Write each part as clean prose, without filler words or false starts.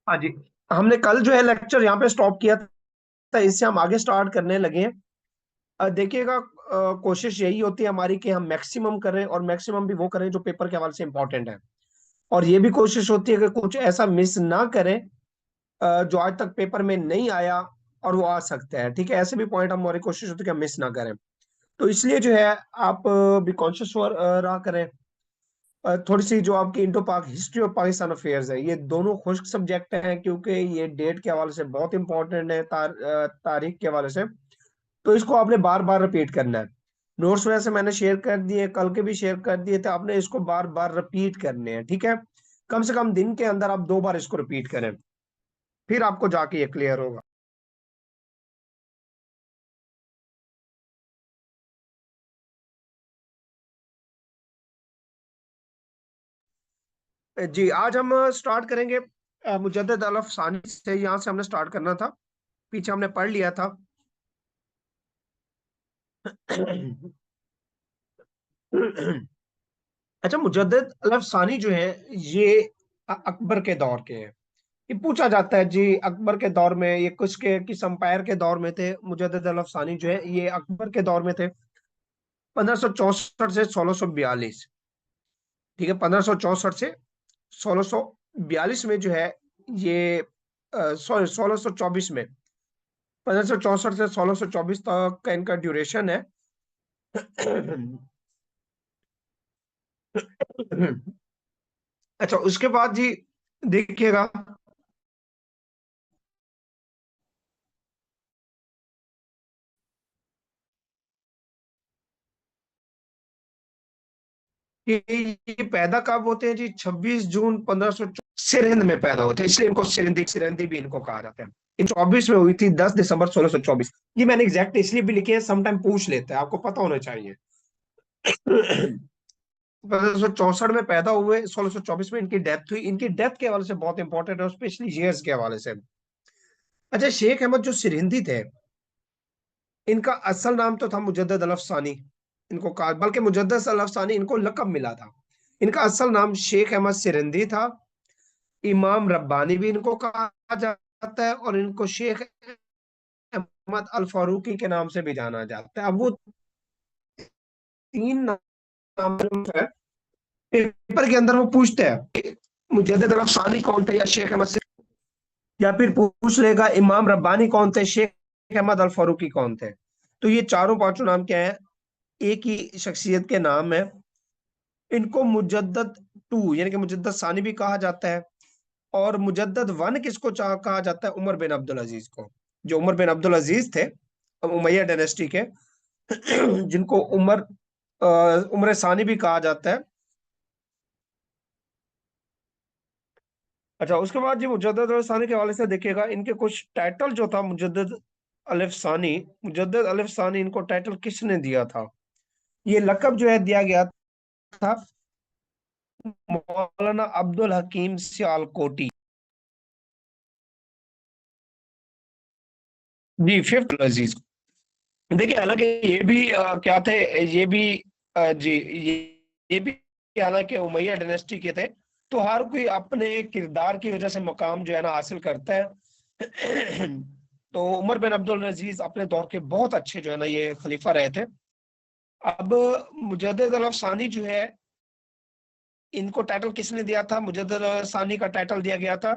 हाँ जी। हमने कल जो है लेक्चर यहाँ पे स्टॉप किया था, इससे हम आगे स्टार्ट करने लगे हैं। देखिएगा, कोशिश यही होती है हमारी कि हम मैक्सिमम करें, और मैक्सिमम भी वो करें जो पेपर के हवाले से इंपॉर्टेंट है। और ये भी कोशिश होती है कि कुछ ऐसा मिस ना करें जो आज तक पेपर में नहीं आया और वो आ सकता है। ठीक है, ऐसे भी पॉइंट हमारी कोशिश होती है कि हम मिस ना करें। तो इसलिए जो है आप भी कॉन्शियस रहा करें। थोड़ी सी जो आपकी इंडो पाक हिस्ट्री और पाकिस्तान अफेयर्स है, ये दोनों खुश्क सब्जेक्ट हैं क्योंकि ये डेट के हवाले से बहुत इंपॉर्टेंट है, तारीख के हवाले से। तो इसको आपने बार बार रिपीट करना है। नोट्स वैसे मैंने शेयर कर दिए, कल के भी शेयर कर दिए थे, आपने इसको बार बार रिपीट करने हैं। ठीक है, कम से कम दिन के अंदर आप 2 बार इसको रिपीट करें, फिर आपको जाके ये क्लियर होगा। जी, आज हम स्टार्ट करेंगे मुजद्दद अल अफसानी से। यहाँ से हमने स्टार्ट करना था, पीछे हमने पढ़ लिया था। अच्छा, मुजद्दद अल अफसानी जो है ये अकबर के दौर के हैं। ये पूछा जाता है जी, अकबर के दौर में ये किस अंपायर के दौर में थे। मुजद्दद अल अफसानी जो है ये अकबर के दौर में थे, 1564 से 1642। ठीक है, 1564 से 1642 में जो है ये, सॉरी 1624 में, 1564 से 1624 तक का इनका ड्यूरेशन है। अच्छा, उसके बाद जी देखिएगा कि ये पैदा कब होते हैं जी, 26 जून 1500 सिरहिंद में पैदा होते हैं, इसलिए इनको सिरंदी सिरंदी भी इनको कहा जाता है। इन 24 में हुई थी, 10 दिसंबर 1624। ये मैंने एग्जैक्ट इसलिए भी लिखे है, समटाइम पूछ लेते हैं, आपको पता होना चाहिए। 1564 में पैदा हुए, 1624 में इनकी डेथ हुई। इनकी डेथ के हवाले से बहुत इंपॉर्टेंट है, स्पेशली ईयर्स के हवाले से। अच्छा, शेख अहमद जो सिरहिंदी थे, इनका असल नाम तो था मुजद्दद अल अफसानी। इनको कहा, बल्कि मुजद्दद अल अफसानी इनको लकब मिला था। इनका असल नाम शेख अहमद सिरहिंदी था। इमाम रब्बानी भी इनको कहा जाता है, और इनको शेख अहमद अल फारूकी के नाम से भी जाना जाता है। अब वो तीन नाम है, पेपर के अंदर वो पूछते हैं कि मुजद्दद अल अफसानी कौन थे, या शेख अहमद या फिर पूछ लेगा इमाम रब्बानी कौन थे, शेख अहमद अल फारूकी कौन थे। तो ये चारों पांचों नाम क्या है, एक ही शख्सियत के नाम है। इनको मुजद्दद टू यानी कि मुजद्दद सानी भी कहा जाता है। और मुजद्दद वन किसको कहा जाता है, उमर बिन अब्दुल अजीज को। जो उमर बिन अब्दुल अजीज थे उमैया डायनेस्टी के, जिनको उमर सानी भी कहा जाता है। अच्छा, उसके बाद जी मुजद्दद अल सानी के हवाले से देखिएगा, इनके कुछ टाइटल जो था मुजद्दद अलिफ सानी। मुजद्दद अलिफ सानी इनको टाइटल किसने दिया था, ये लकब जो है दिया गया था मौलाना अब्दुल हकीम सियालकोटी। जी, फिफ्थ अजीज। देखिए, हालांकि ये भी क्या थे, ये भी जी ये भी हालांकि उमैया डायनेस्टी के थे। तो हर कोई अपने किरदार की वजह से मुकाम जो है ना हासिल करता है। तो उमर बिन अब्दुल अजीज अपने दौर के बहुत अच्छे जो है ना ये खलीफा रहे थे। अब मुजद्दद अल सानी जो है, इनको टाइटल किसने दिया था, मुजद्दद अल सानी का टाइटल दिया गया था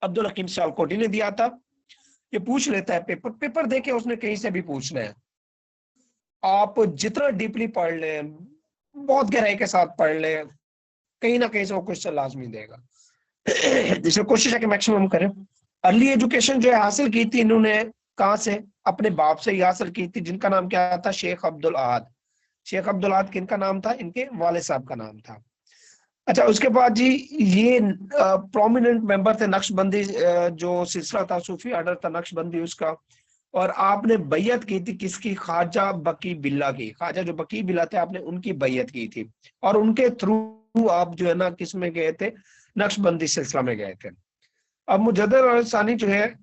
अब्दुल हकीम सियालकोटी ने दिया था। ये पूछ लेता है, पेपर पेपर देके उसने कहीं से भी पूछना है। आप जितना डीपली पढ़ लें, बहुत गहराई के साथ पढ़ लें, कहीं ना कहीं से वो क्वेश्चन लाजमी देगा। जिसे कोशिश है कि मैक्सिमम करें। अर्ली एजुकेशन जो है हासिल की थी इन्होंने, कहाँ से, अपने बाप से ही हासिल की थी, जिनका नाम क्या था, शेख अब्दुल अहद। शेख अब्दुल अहद किनका नाम था, इनके वाले साहब का नाम था। अच्छा, उसके बाद जी ये प्रोमिनेंट मेंबर थे नक्शबंदी, जो सिलसिला था, सूफी आर्डर था नक्शबंदी उसका। और आपने बैयत की थी किसकी, ख्वाजा बकी बिल्ला की। ख्वाजा जो बकी बिल्ला थे, आपने उनकी बैयत की थी। और उनके थ्रू आप जो है ना किस में गए थे, नक्शबंदी सिलसिला में गए थे। अब मुजद्दद और सानी जो है,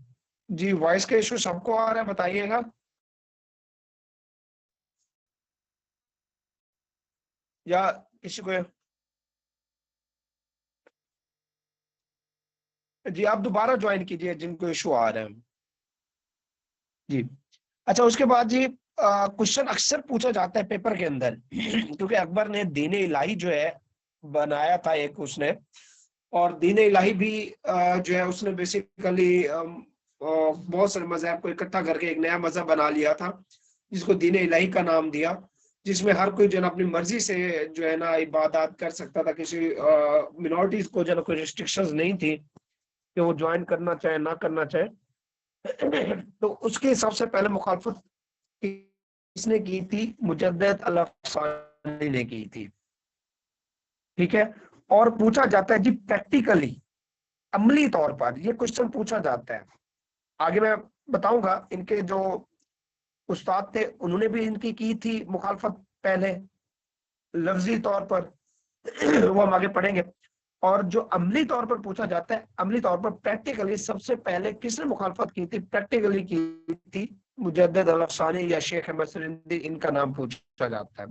जी वॉइस का इशू सबको आ रहा है, बताइएगा। या किसी को। जी आप दोबारा ज्वाइन कीजिए जिनको इशू आ रहे हैं जी। अच्छा उसके बाद जी क्वेश्चन अक्सर पूछा जाता है पेपर के अंदर क्योंकि अकबर ने दीन इलाही जो है बनाया था एक उसने, और दीन इलाही भी जो है उसने बेसिकली बहुत सारे मजहब को इकट्ठा करके एक नया मजहब बना लिया था जिसको दीन इलाही का नाम दिया, जिसमें हर कोई जो है ना अपनी मर्जी से जो है ना इबादत कर सकता था, किसी मिनोरिटीज को जो है ना कोई रिस्ट्रिक्शंस नहीं थी कि वो ज्वाइन करना चाहे ना करना चाहे। तो उसके सबसे पहले मुखालफत किसने की थी? मुजद्दिद अल-अफ़सानी ने की थी। ठीक है, और पूछा जाता है जी प्रैक्टिकली, अमली तौर पर ये क्वेश्चन पूछा जाता है। आगे मैं बताऊंगा इनके जो उस्ताद थे उन्होंने भी इनकी की थी मुखालफत पहले लफ्जी तौर पर वो हम आगे पढ़ेंगे। और जो अमली तौर पर पूछा जाता है, अमली तौर पर प्रैक्टिकली सबसे पहले किसने मुखालफत की थी, प्रैक्टिकली की थी मुजद्दिद अल-अफ़सानी या शेख अहमद सिरिंदी, इनका नाम पूछा जाता है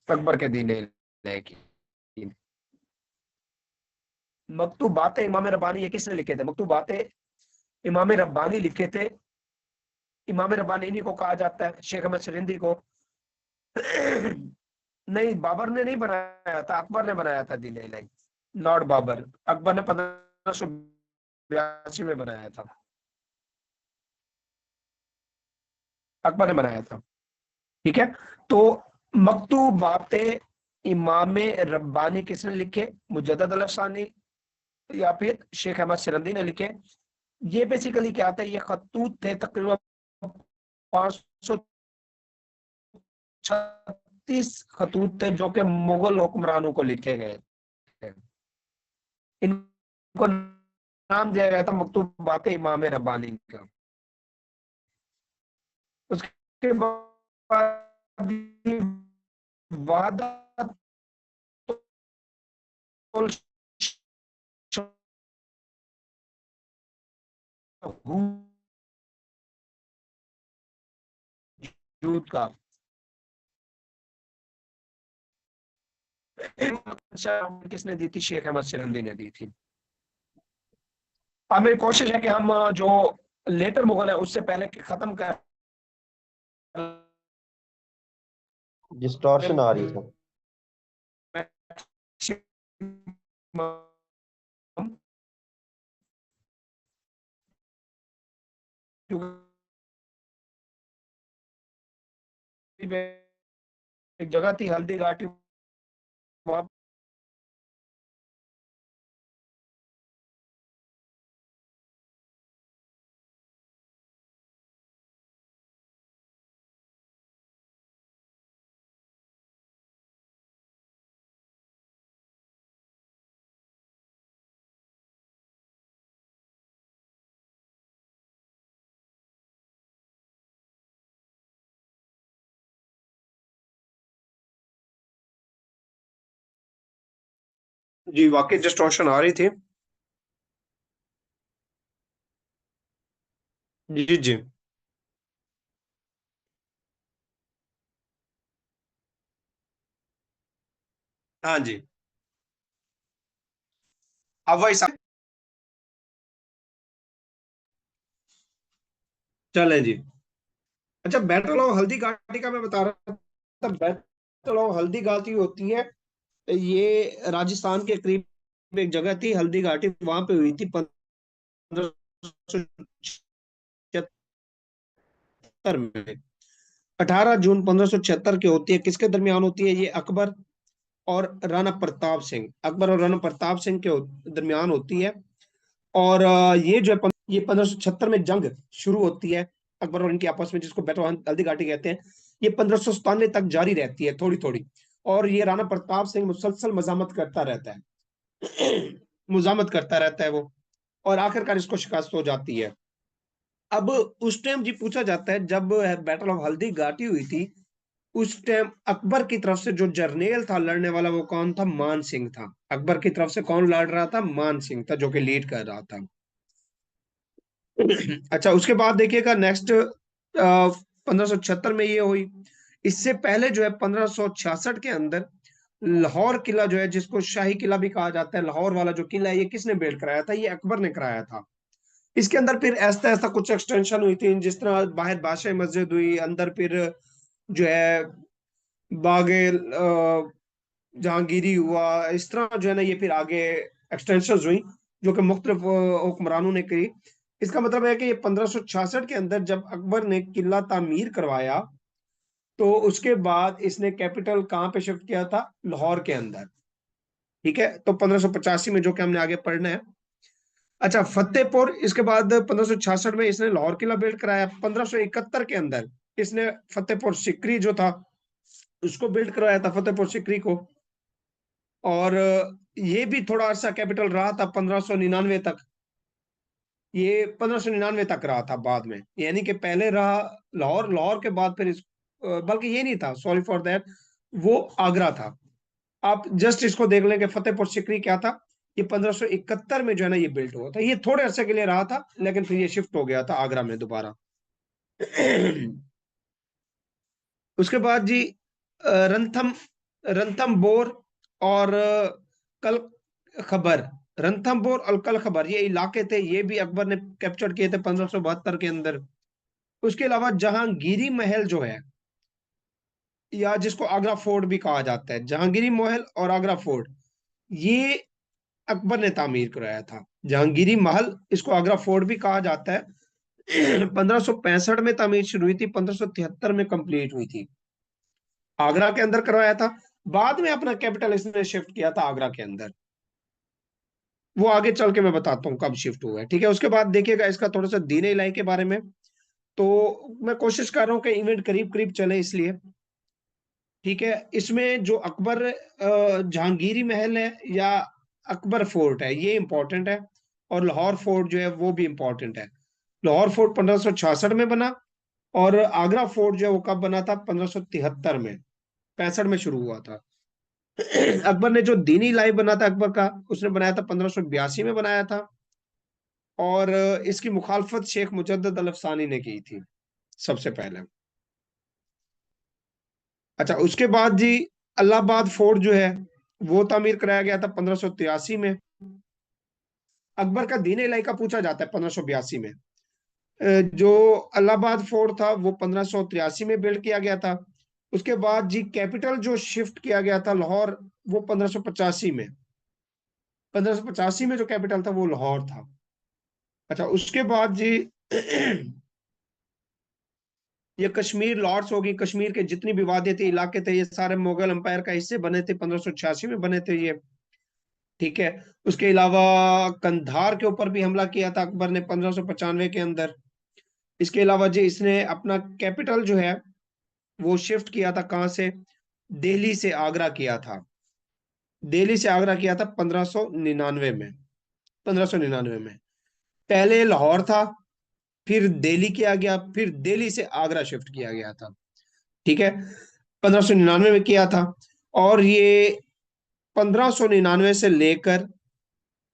अकबर के दीन की। मकतूबात इमाम रब्बानी ये किसने लिखे थे? मकतूबात इमाम रब्बानी लिखे थे, इमाम रब्बानी इन्हीं को कहा जाता है, शेख अहमद सिरिंदी को नहीं, बाबर ने नहीं बनाया था, अकबर ने बनाया था दीन इलाही, लॉर्ड बाबर। अकबर ने 1582 में बनाया था, अकबर ने बनाया था। ठीक है, तो मकतूबात इमाम रब्बानी किसने लिखे? मुजद्दिद अल-अफ़सानी या फिर शेख अहमद सिरंदी ने लिखे। ये बेसिकली क्या था, ये खतूत थे तकरीबन 536 खतूत थे जो कि मुगल हुक्मरानों को लिखे गए थे। इनको नाम दिया गया था मकतूबात इमाम रब्बानी का। उसके बाद वादा का किसने दी थी? शेख अहमद सिरंदी ने दी थी। अब मेरी कोशिश है कि हम जो लेटर मुगल है उससे पहले खत्म कर डिस्टॉर्शन आ रही है। एक जगह थी हल्दी घाटी, वहां जी वाकई डिस्टॉर्शन आ रही थी। जी जी। हाँ जी, अब वही चले जी। अच्छा, बैटल ऑफ हल्दी घाटी का मैं बता रहा था। बैटल ऑफ हल्दी घाटी होती है, ये राजस्थान के करीब एक जगह थी हल्दी घाटी, वहां पे हुई थी 1576 में। 18 जून 1576 की होती है। किसके दरमियान होती है? ये अकबर और राणा प्रताप सिंह, अकबर और राणा प्रताप सिंह के दरमियान होती है। और ये जो है ये 1576 में जंग शुरू होती है अकबर और इनके आपस में, जिसको बैटल हल्दी घाटी कहते हैं। ये 1597 तक जारी रहती है थोड़ी थोड़ी। और ये राणा प्रताप सिंह मुसलसल मजामत करता रहता है मुजामत करता रहता है वो, और आखिरकार इसको शिकस्त हो जाती है। अब उस टाइम जी पूछा जाता है, जब बैटल ऑफ हल्दी घाटी हुई थी उस टाइम अकबर की तरफ से जो जर्नेल था लड़ने वाला, वो कौन था? मान सिंह था। अकबर की तरफ से कौन लड़ रहा था? मान सिंह था, जो कि लीड कर रहा था। अच्छा, उसके बाद देखिएगा नेक्स्ट 1576 में ये हुई। इससे पहले जो है 1566 के अंदर लाहौर किला जो है, जिसको शाही किला भी कहा जाता है, लाहौर वाला जो किला है, ये किसने बिल्ड कराया था? ये अकबर ने कराया था। इसके अंदर फिर ऐसा ऐसा कुछ एक्सटेंशन हुई थी, जिस तरह बाहर बादशाह मस्जिद हुई, अंदर फिर जो है बागे जहांगीरी हुआ, इस तरह जो है ना ये फिर आगे एक्सटेंशन हुई, जो कि मुख्तलिफ हुक्मरानों ने करी। इसका मतलब है कि ये 1566 के अंदर जब अकबर ने किला तामीर करवाया, तो उसके बाद इसने कैपिटल कहाँ पे शिफ्ट किया था? लाहौर के अंदर। ठीक है, तो 1585 में, जो कि हमने आगे पढ़ना है। अच्छा, फतेहपुर, इसके बाद 1566 में इसने लाहौर किला बिल्ड कराया। 1571 के अंदर इसने फतेहपुर सिकरी जो था उसको बिल्ड करवाया था, फतेहपुर सिकरी को। और ये भी थोड़ा अर्सा कैपिटल रहा था, 1599 तक। ये 1599 तक रहा था बाद में, यानी कि पहले रहा लाहौर, लाहौर के बाद फिर बल्कि ये नहीं था, सॉरी फॉर दैट, वो आगरा था। आप जस्ट इसको देख लें कि फतेहपुर सिकरी क्या था। ये 1571 में जो है ना ये बिल्ट हुआ था। ये थोड़े अरसे के लिए रहा था, लेकिन फिर ये शिफ्ट हो गया था आगरा में दोबारा। उसके बाद जी रंथम, रंथम बोर और कल खबर, रंथम बोर और कल खबर, ये इलाके थे, ये भी अकबर ने कैप्चर किए थे 1572 के अंदर। उसके अलावा जहांगीरी महल जो है, या जिसको आगरा फोर्ट भी कहा जाता है, जहांगीरी महल और आगरा फोर्ट, ये अकबर ने तामीर कराया था। जहांगीरी महल, इसको आगरा फोर्ट भी कहा जाता है, 1565 में तामीर शुरू हुई थी, 1573 में कंप्लीट हुई थी। आगरा के अंदर करवाया था। बाद में अपना कैपिटल इसने शिफ्ट किया था आगरा के अंदर। वो आगे चल के मैं बताता हूँ कब शिफ्ट हुआ है। ठीक है, उसके बाद देखिएगा इसका थोड़ा सा दीन इलाही के बारे में। तो मैं कोशिश कर रहा हूँ कि इवेंट करीब करीब चले, इसलिए। ठीक है, इसमें जो अकबर जहांगीरी महल है या अकबर फोर्ट है, ये इंपॉर्टेंट है। और लाहौर फोर्ट जो है वो भी इंपॉर्टेंट है। लाहौर फोर्ट 1566 में बना, और आगरा फोर्ट जो है वो कब बना था? 1573 में, 65 में शुरू हुआ था। अकबर ने जो दीनी लाइफ बना था अकबर का, उसने बनाया था 1582 में बनाया था। और इसकी मुखालफत शेख मुजद्दद अल अफसानी ने की थी सबसे पहले। अच्छा, उसके बाद जी अलाहाबाद फोर्ट जो है वो तामीर कराया गया था 1583 में। अकबर का दीन इलाही का पूछा जाता है 1582 में। जो अलाहाबाद फोर्ट था वो 1583 में बिल्ड किया गया था। उसके बाद जी कैपिटल जो शिफ्ट किया गया था लाहौर, वो 1585 में। 1585 में जो कैपिटल था वो लाहौर था। अच्छा, उसके बाद जी ये कश्मीर लॉर्ड्स होगी, कश्मीर के जितनी भी वादियाती इलाके थे, ये सारे मुगल एम्पायर का हिस्से बने थे, 1586 में बने थे ये। ठीक है, उसके अलावा कंधार के ऊपर भी हमला किया था अकबर ने 1595 के अंदर। इसके अलावा जी इसने अपना कैपिटल जो है वो शिफ्ट किया था कहाँ से? दिल्ली से आगरा किया था। दिल्ली से आगरा किया था 1599 में। 1599 में पहले लाहौर था, फिर दिल्ली किया गया, फिर दिल्ली से आगरा शिफ्ट किया गया था। ठीक है, 1599 में किया था। और ये 1599 से लेकर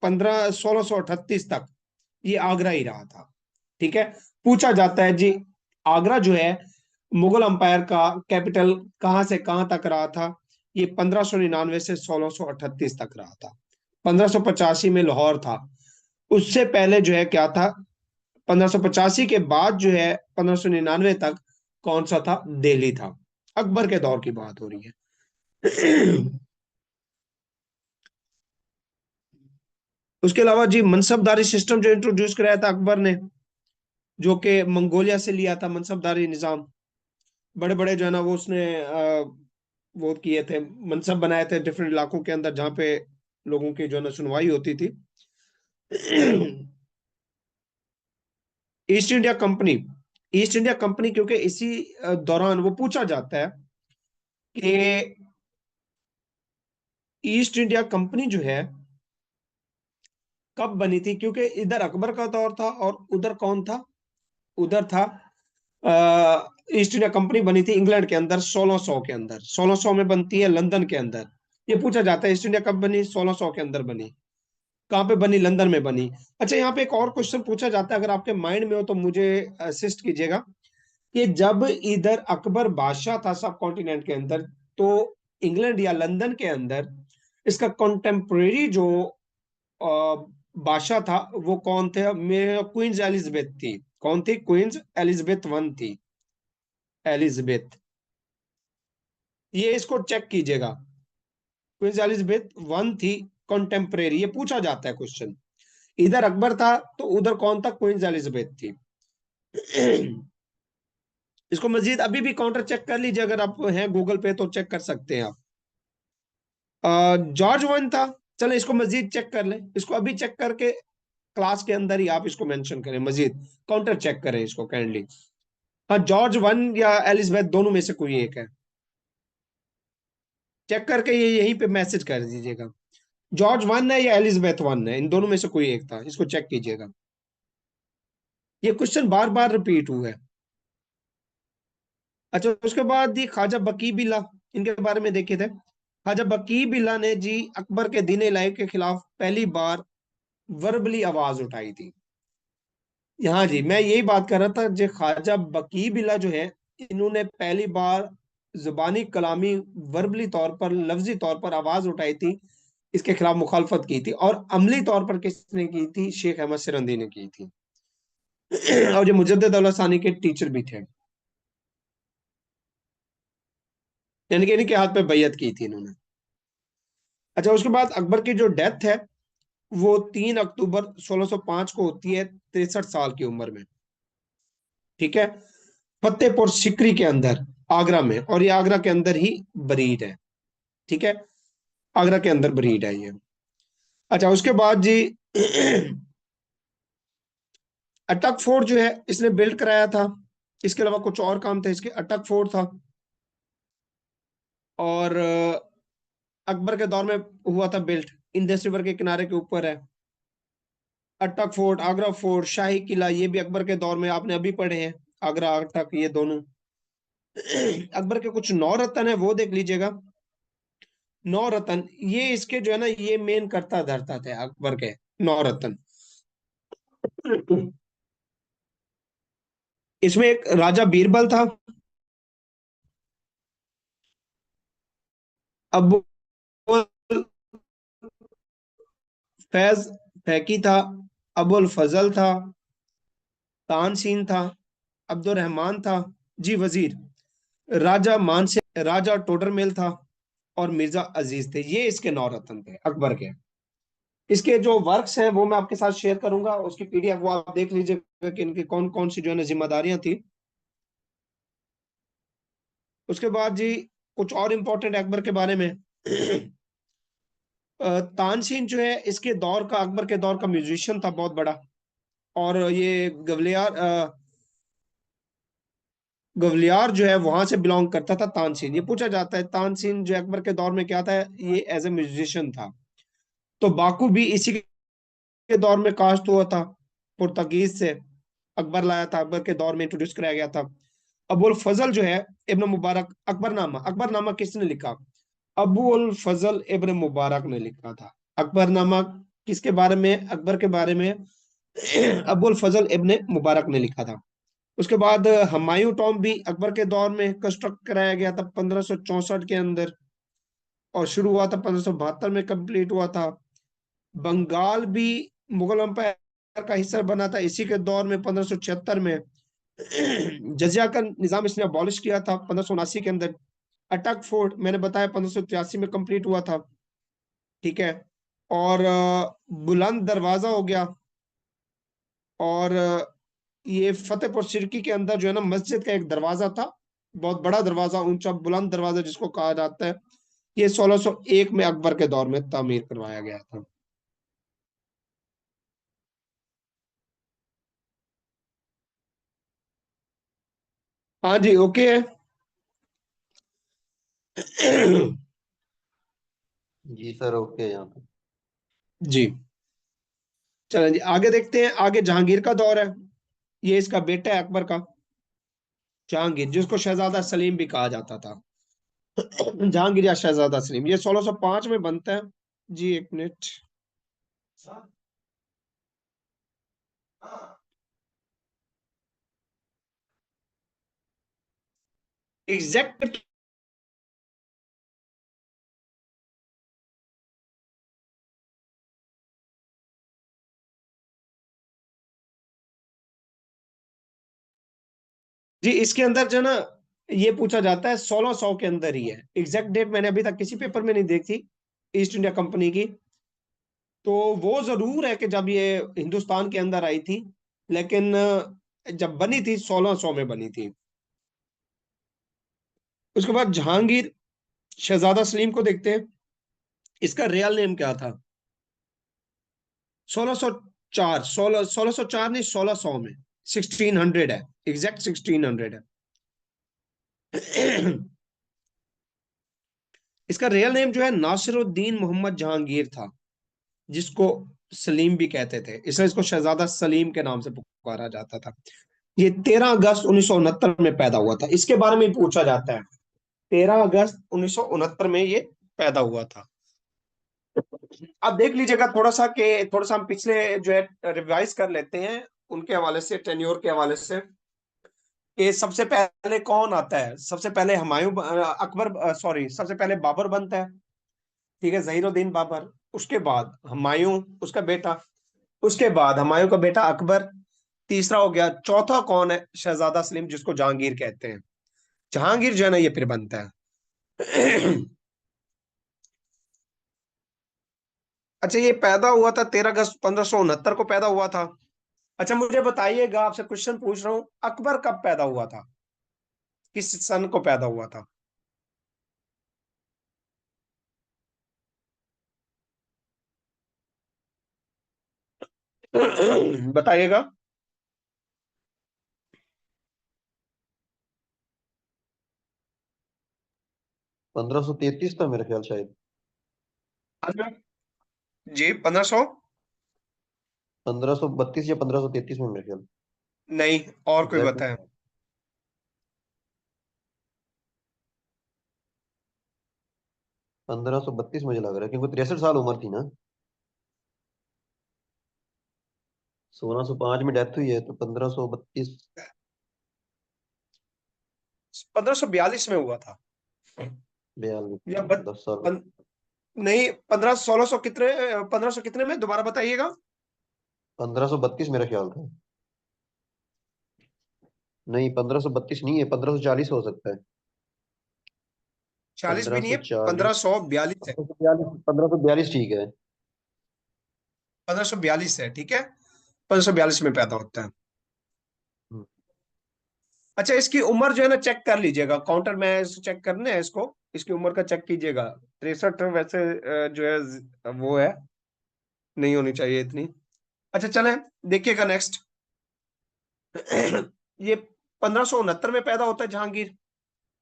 1638 तक ये आगरा ही रहा था। ठीक है, पूछा जाता है जी आगरा जो है मुगल अंपायर का कैपिटल कहां से कहां तक रहा था? ये 1599 से 1638 तक रहा था। 1585 में लाहौर था। उससे पहले जो है क्या था? 1585 के बाद जो है 1599 तक कौन सा था? दिल्ली था। अकबर के दौर की बात हो रही है। उसके अलावा जी मनसबदारी सिस्टम जो इंट्रोड्यूस कराया था अकबर ने, जो कि मंगोलिया से लिया था, मनसबदारी निजाम। बड़े बड़े जो है ना वो उसने वो किए थे, मनसब बनाए थे डिफरेंट इलाकों के अंदर, जहाँ पे लोगों की जो है ना सुनवाई होती थी। East India company, east India company, क्योंकि इसी दौरान वो पूछा जाता है कि ईस्ट इंडिया कंपनी जो है कब बनी थी, क्योंकि इधर अकबर का दौर था और उधर कौन था? उधर था ईस्ट इंडिया कंपनी बनी थी इंग्लैंड के अंदर 1600 के अंदर, 1600 में बनती है लंदन के अंदर। ये पूछा जाता है ईस्ट इंडिया कब बनी? 1600 के अंदर बनी। कहाँ पे बनी? लंदन में बनी। अच्छा, यहाँ पे एक और क्वेश्चन पूछा जाता है, अगर आपके माइंड में हो तो मुझे असिस्ट कीजिएगा, कि जब इधर अकबर बादशाह था सब कॉन्टिनेंट के अंदर, तो इंग्लैंड या लंदन के अंदर इसका कॉन्टेम्परेरी जो बादशाह था वो कौन थे? क्वींस एलिजाबेथ थी। कौन थी? क्वींस एलिजाबेथ वन थी। एलिजाबेथ, ये इसको चेक कीजिएगा। क्वींस एलिजाबेथ वन थी कॉन्टेम्परेरी, ये पूछा जाता है क्वेश्चन। इधर अकबर था तो उधर कौन था? क्वींस एलिजाबेथ थी। इसको मजीद अभी भी काउंटर चेक कर लीजिए, अगर आप हैं गूगल पे तो चेक कर सकते हैं आप। जॉर्ज वन था। चलो इसको मजीद चेक कर लें, इसको अभी चेक करके क्लास के अंदर ही आप इसको मेंशन करें, मजीद काउंटर चेक करें इसको काइंडली। हाँ, जॉर्ज वन या एलिजाबेथ दोनों में से कोई एक है। चेक करके ये यहीं पे मैसेज कर दीजिएगा। जॉर्ज वन है या एलिजाबेथ वन है, इन दोनों में से कोई एक था, इसको चेक कीजिएगा। ये क्वेश्चन बार बार रिपीट हुआ है। अच्छा, उसके बाद ये ख्वाजा बकी बिल्ला, इनके बारे में देखे थे। ख्वाजा बकी बिल्ला ने जी अकबर के दीन इलाही के खिलाफ पहली बार वर्बली आवाज उठाई थी। हाँ जी, मैं यही बात कर रहा था, जो ख्वाजा बकी बिल्ला जो है, इन्होंने पहली बार जुबानी कलामी वर्बली तौर पर, लफ्जी तौर पर आवाज उठाई थी, इसके खिलाफ मुखालफत की थी। और अमली तौर पर किसने की थी? शेख अहमद सिरंदी ने की थी। और जो मुजद्दिद दौलत सानी के टीचर भी थे, यानी कि इनके हाथ पे बैयत की थी इन्होंने। अच्छा, उसके बाद अकबर की जो डेथ है वो 3 अक्टूबर 1605 को होती है, 63 साल की उम्र में। ठीक है, फतेहपुर सिकरी के अंदर, आगरा में, और ये आगरा के अंदर ही बरीड है। ठीक है, आगरा के अंदर बरीड है ये। अच्छा, उसके बाद जी अटक फोर्ट जो है इसने बिल्ड कराया था। इसके अलावा कुछ और काम थे इसके। अटक फोर्ट था, और अकबर के दौर में हुआ था बिल्ट, इंडस रिवर के किनारे के ऊपर है। अटक फोर्ट, आगरा फोर्ट, शाही किला, ये भी अकबर के दौर में आपने अभी पढ़े हैं। आगरा, अटक, ये दोनों। अकबर के कुछ नौ रत्न है, वो देख लीजिएगा। नौ रत्न, ये इसके जो है ना, ये मेन करता धरता थे अकबर के नौ रत्न। इसमें एक राजा बीरबल था, अबुल फैज फैकी था, अबुल फजल था, तानसीन था, अब्दुल रहमान था, जी वजीर, राजा मानसिंह, राजा टोडरमेल था, और मिर्जा अजीज थे। ये इसके नौ रत्न थे अकबर के। इसके जो वर्क्स हैं वो मैं आपके साथ शेयर करूंगा, उसकी पीडीएफ वो आप देख लीजिएगा कि इनकी कौन कौन सी जो है ना जिम्मेदारियां थी। उसके बाद जी कुछ और इम्पोर्टेंट अकबर के बारे में। तानसेन जो है इसके दौर का, अकबर के दौर का म्यूजिशियन था बहुत बड़ा। और ये गवलियार जो है वहां से बिलोंग करता था तानसेन। ये पूछा जाता है तानसेन जो अकबर के दौर में क्या था, ये एज ए म्यूजिशियन था। तो बाकू भी इसी के दौर में कास्ट हुआ था, पुर्तगीज से अकबर लाया था, अकबर के दौर में इंट्रोड्यूस कराया गया था। अबुल फजल जो है इब्न मुबारक, अकबरनामा, अकबरनामा किसने लिखा? अबुल फजल इब्न मुबारक ने लिखा था अकबरनामा। किसके बारे में? अकबर के बारे में अबुल फजल इब्न मुबारक ने लिखा था। उसके बाद हुमायूं टॉम भी अकबर के दौर में कंस्ट्रक्ट कराया गया था 1564 के अंदर, और शुरू हुआ था 1572 में, कंप्लीट हुआ था। बंगाल भी मुगल एम्पायर का हिस्सा बना था इसी के दौर में, 1576 में। जजिया का निजाम इसने अबॉलिश किया था 1579 के अंदर। अटक फोर्ट मैंने बताया 1583 में कंप्लीट हुआ था। ठीक है, और बुलंद दरवाजा हो गया। और ये फतेहपुर सिरकी के अंदर जो है ना, मस्जिद का एक दरवाजा था, बहुत बड़ा दरवाजा, ऊंचा बुलंद दरवाजा जिसको कहा जाता है। ये 1601 में अकबर के दौर में तामीर करवाया गया था। हाँ जी, ओके है। जी सर, ओके यहाँ पे। जी, चलें जी आगे देखते हैं। आगे जहांगीर का दौर है। ये इसका बेटा है अकबर का, जहांगीर, जिसको शहजादा सलीम भी कहा जाता था। जहांगीर या शहजादा सलीम, ये 1605 में बनता है। जी, एक मिनट। एग्जैक्ट जी इसके अंदर जो ना, ये पूछा जाता है 1600 के अंदर ही है। एग्जैक्ट डेट मैंने अभी तक किसी पेपर में नहीं देखी ईस्ट इंडिया कंपनी की। तो वो जरूर है कि जब ये हिंदुस्तान के अंदर आई थी, लेकिन जब बनी थी 1600 में बनी थी। उसके बाद जहांगीर शहजादा सलीम को देखते हैं। इसका रियल नेम क्या था? 1604, 1604 नहीं, 1600 में, 1600 है, एग्जैक्ट 1600 है। इसका रियल नेम जो है नासिरुद्दीन मोहम्मद जहांगीर था, जिसको सलीम भी कहते थे, इसलिए इसको शहजादा सलीम के नाम से पुकारा जाता था। ये 13 अगस्त 1969 में पैदा हुआ था, इसके बारे में पूछा जाता है। 13 अगस्त 1969 में ये पैदा हुआ था। आप देख लीजिएगा थोड़ा सा कि थोड़ा सा हम पिछले जो है रिवाइज कर लेते हैं उनके हवाले से, टेन्योर के हवाले से, कि सबसे पहले कौन आता है। सबसे पहले हुमायूं अकबर, सॉरी, सबसे पहले बाबर बनता है। ठीक है, जहीरुद्दीन बाबर। उसके बाद हुमायूं, उसका बेटा। उसके बाद हुमायूं का बेटा अकबर। तीसरा हो गया। चौथा कौन है? शहजादा सलीम, जिसको जहांगीर कहते हैं। जहांगीर जो है ना, ये फिर बनता है। अच्छा, ये पैदा हुआ था 13 अगस्त 1569 को पैदा हुआ था। अच्छा मुझे बताइएगा, आपसे क्वेश्चन पूछ रहा हूँ, अकबर कब पैदा हुआ था? किस सन को पैदा हुआ था? बताइएगा। 1533 था मेरा ख्याल शायद। जी 1500। 1532 या 1533 में मेरा ख्याल। नहीं, और कोई एग्जैक्ट बताए? 1532 मुझे लग रहा है, क्योंकि 63 साल उम्र थी ना। 1605 में डेथ हुई है, तो 1532। 1542 में हुआ था। 42। या 10 साल। नहीं, 1600 कितने, 1500 कितने में, दोबारा बताइएगा। 1532 मेरा ख्याल था। नहीं, 1532 नहीं है, 1540 हो सकता है। 40 भी पंद्रह नहीं सौ है, चालीस 1542 है। 1542 ठीक है। 1542 है, ठीक है। 1542 में पैदा होता है। हम्म। अच्छा, इसकी उम्र जो है ना, चेक कर लीजिएगा, काउंटर में चेक करना है इसको। इसकी उम्र का चेक कीजिएगा। 63 वैसे जो है वो है, नहीं होनी चाहिए इतनी। अच्छा चलें, देखिएगा नेक्स्ट। ये 1569 में पैदा होता है जहांगीर।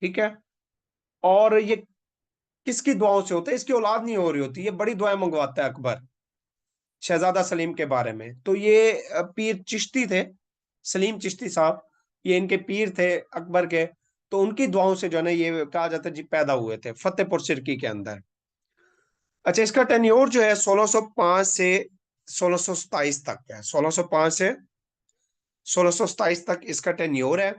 ठीक है। और ये किसकी दुआओं से होता है? इसकी औलाद नहीं हो रही होती, ये बड़ी दुआएं मंगवाता है अकबर शहजादा सलीम के बारे में। तो ये पीर चिश्ती थे, सलीम चिश्ती साहब। ये इनके पीर थे अकबर के। तो उनकी दुआओं से जो है ना, ये कहा जाता है जी पैदा हुए थे फतेहपुर सिरकी के अंदर। अच्छा, इसका टेन्योर जो है 1605 से 1627 तक है। 1605 से 1627 तक इसका टेन्योर है।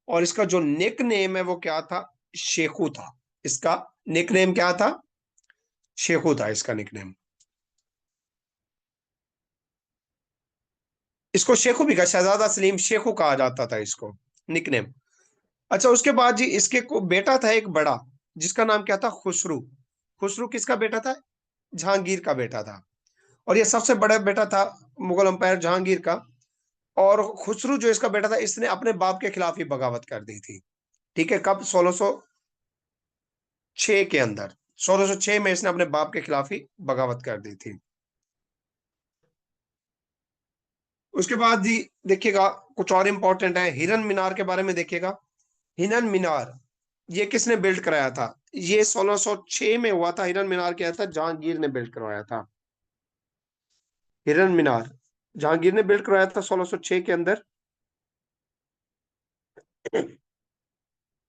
और इसका जो निक नेम है वो क्या था? शेखू था। इसका निक नेम क्या था? शेखू था इसका निक नेम। इसको शेखू भी कहा, शहजादा सलीम शेखू कहा जाता था इसको, निक नेम। अच्छा, उसके बाद जी इसके को बेटा था एक बड़ा, जिसका नाम क्या था? खुसरू। खुसरू किसका बेटा था? जहांगीर का बेटा था। और ये सबसे बड़ा बेटा था मुगल अंपायर जहांगीर का। और खुसरू जो इसका बेटा था, इसने अपने बाप के खिलाफ ही बगावत कर दी थी। ठीक है, कब? 1606 के अंदर। 1606 में इसने अपने बाप के खिलाफ ही बगावत कर दी थी। उसके बाद जी देखिएगा, कुछ और इंपॉर्टेंट है, हिरन मीनार के बारे में देखिएगा। हिरन मीनार ये किसने बिल्ड कराया था? ये 1606 में हुआ था। हिरन मीनार क्या था? जहांगीर ने बिल्ड करवाया था। हिरन मीनार जहांगीर ने बिल्ड करवाया था 1606 के अंदर।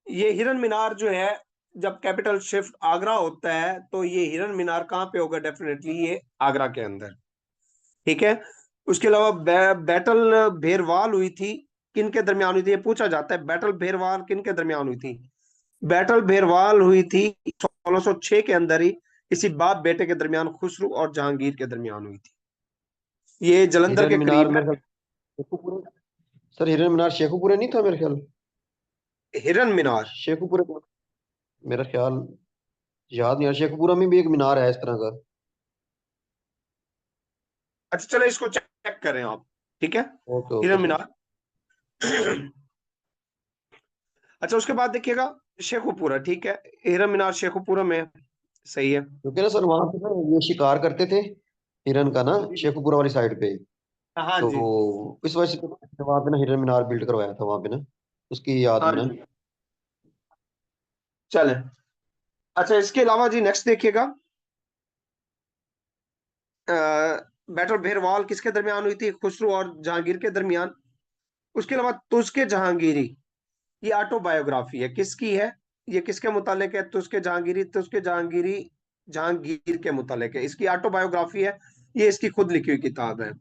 ये हिरन मीनार जो है, जब कैपिटल शिफ्ट आगरा होता है, तो ये हिरन मीनार कहाँ पे होगा? डेफिनेटली ये आगरा के अंदर। ठीक है। उसके अलावा बैटल भेरवाल हुई थी, किन के दरमियान हुई थी? ये पूछा जाता है, बैटल भेरवाल किन के दरमियान हुई थी? बैटल भेरवाल हुई थी 1606 के अंदर ही, इसी बाप बेटे के दरमियान, खुसरू और जहांगीर के दरमियान हुई थी। ये जलंधर हिरन के मीनार करीब है। मेरे ख्याल शेखुपुरे। सर, हिरन मीनार शेखुपुरे नहीं था मेरे ख्याल। हिरन मीनार। शेखुपुरा का मेरा ख्याल याद नहीं यार, शेखुपुरा में भी एक मीनार है इस तरह का। अच्छा चलो इसको चेक करें आप, ठीक है। ओके ओके हिरन सर। मीनार। अच्छा उसके बाद देखिएगा शेखुपुरा, ठीक है। हिरन मीनार शेखुपुरा में है, सही है। क्योंकि ना सर वहां पे ना ये शिकार करते थे हिरन का ना, शेखुपुरा वाली साइड पे। हाँ तो जी। इस वजह से तो वहां पे ना हिरन मीनार बिल्ड करवाया था वहां पे ना, उसकी याद हाँ में ना। जी, चले। अच्छा इसके अलावा जी नेक्स्ट देखिएगा, बैटल भेरवाल किसके दरमियान हुई थी? खुसरो और जहांगीर के दरमियान। उसके अलावा तुझके जहांगीरी, ये ऑटोबायोग्राफी है, किसकी है? ये किसके मुतालिक है? तुझके जहांगीरी, तुझके जहांगीरी जहांगीर के मुतालिक है, इसकी ऑटोबायोग्राफी है, ये इसकी खुद लिखी हुई किताब है।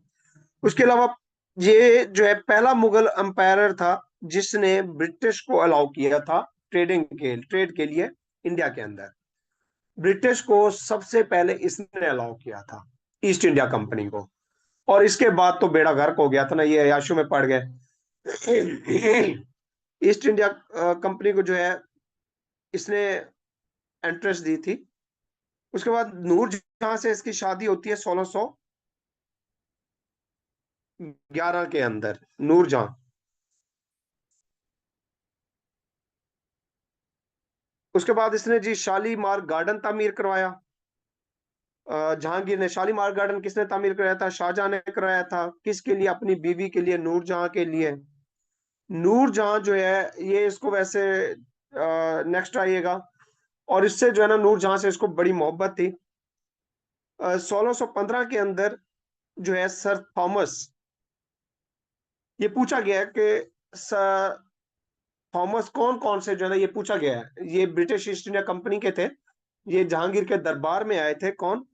उसके अलावा ये जो है पहला मुगल अंपायर था जिसने ब्रिटिश को अलाउ किया था ट्रेड के लिए इंडिया के अंदर। ब्रिटिश को सबसे पहले इसने अलाउ किया था, ईस्ट इंडिया कंपनी को। और इसके बाद तो बेड़ा गर्क हो गया था ना, ये अयाशों में पड़ गए। ईस्ट इंडिया कंपनी को जो है इसने एंट्रेंस दी थी। उसके बाद नूरजहां से इसकी शादी होती है 1611 के अंदर, नूरजहां। उसके बाद इसने जी शालीमार गार्डन तामीर करवाया। जहांगीर ने शालीमार गार्डन किसने तामीर कराया था? शाहजहां ने कराया था। किसके लिए? अपनी बीवी के लिए, नूरजहां के लिए। नूरजहां जो है ये इसको वैसे नेक्स्ट आइएगा, और इससे जो है ना नूरजहां से इसको बड़ी मोहब्बत थी। 1615 के अंदर जो है सर थॉमस, ये पूछा गया है कि सर थॉमस कौन कौन से जो है ना, ये पूछा गया है, ये ब्रिटिश ईस्ट इंडिया कंपनी के थे, ये जहांगीर के दरबार में आए थे। कौन?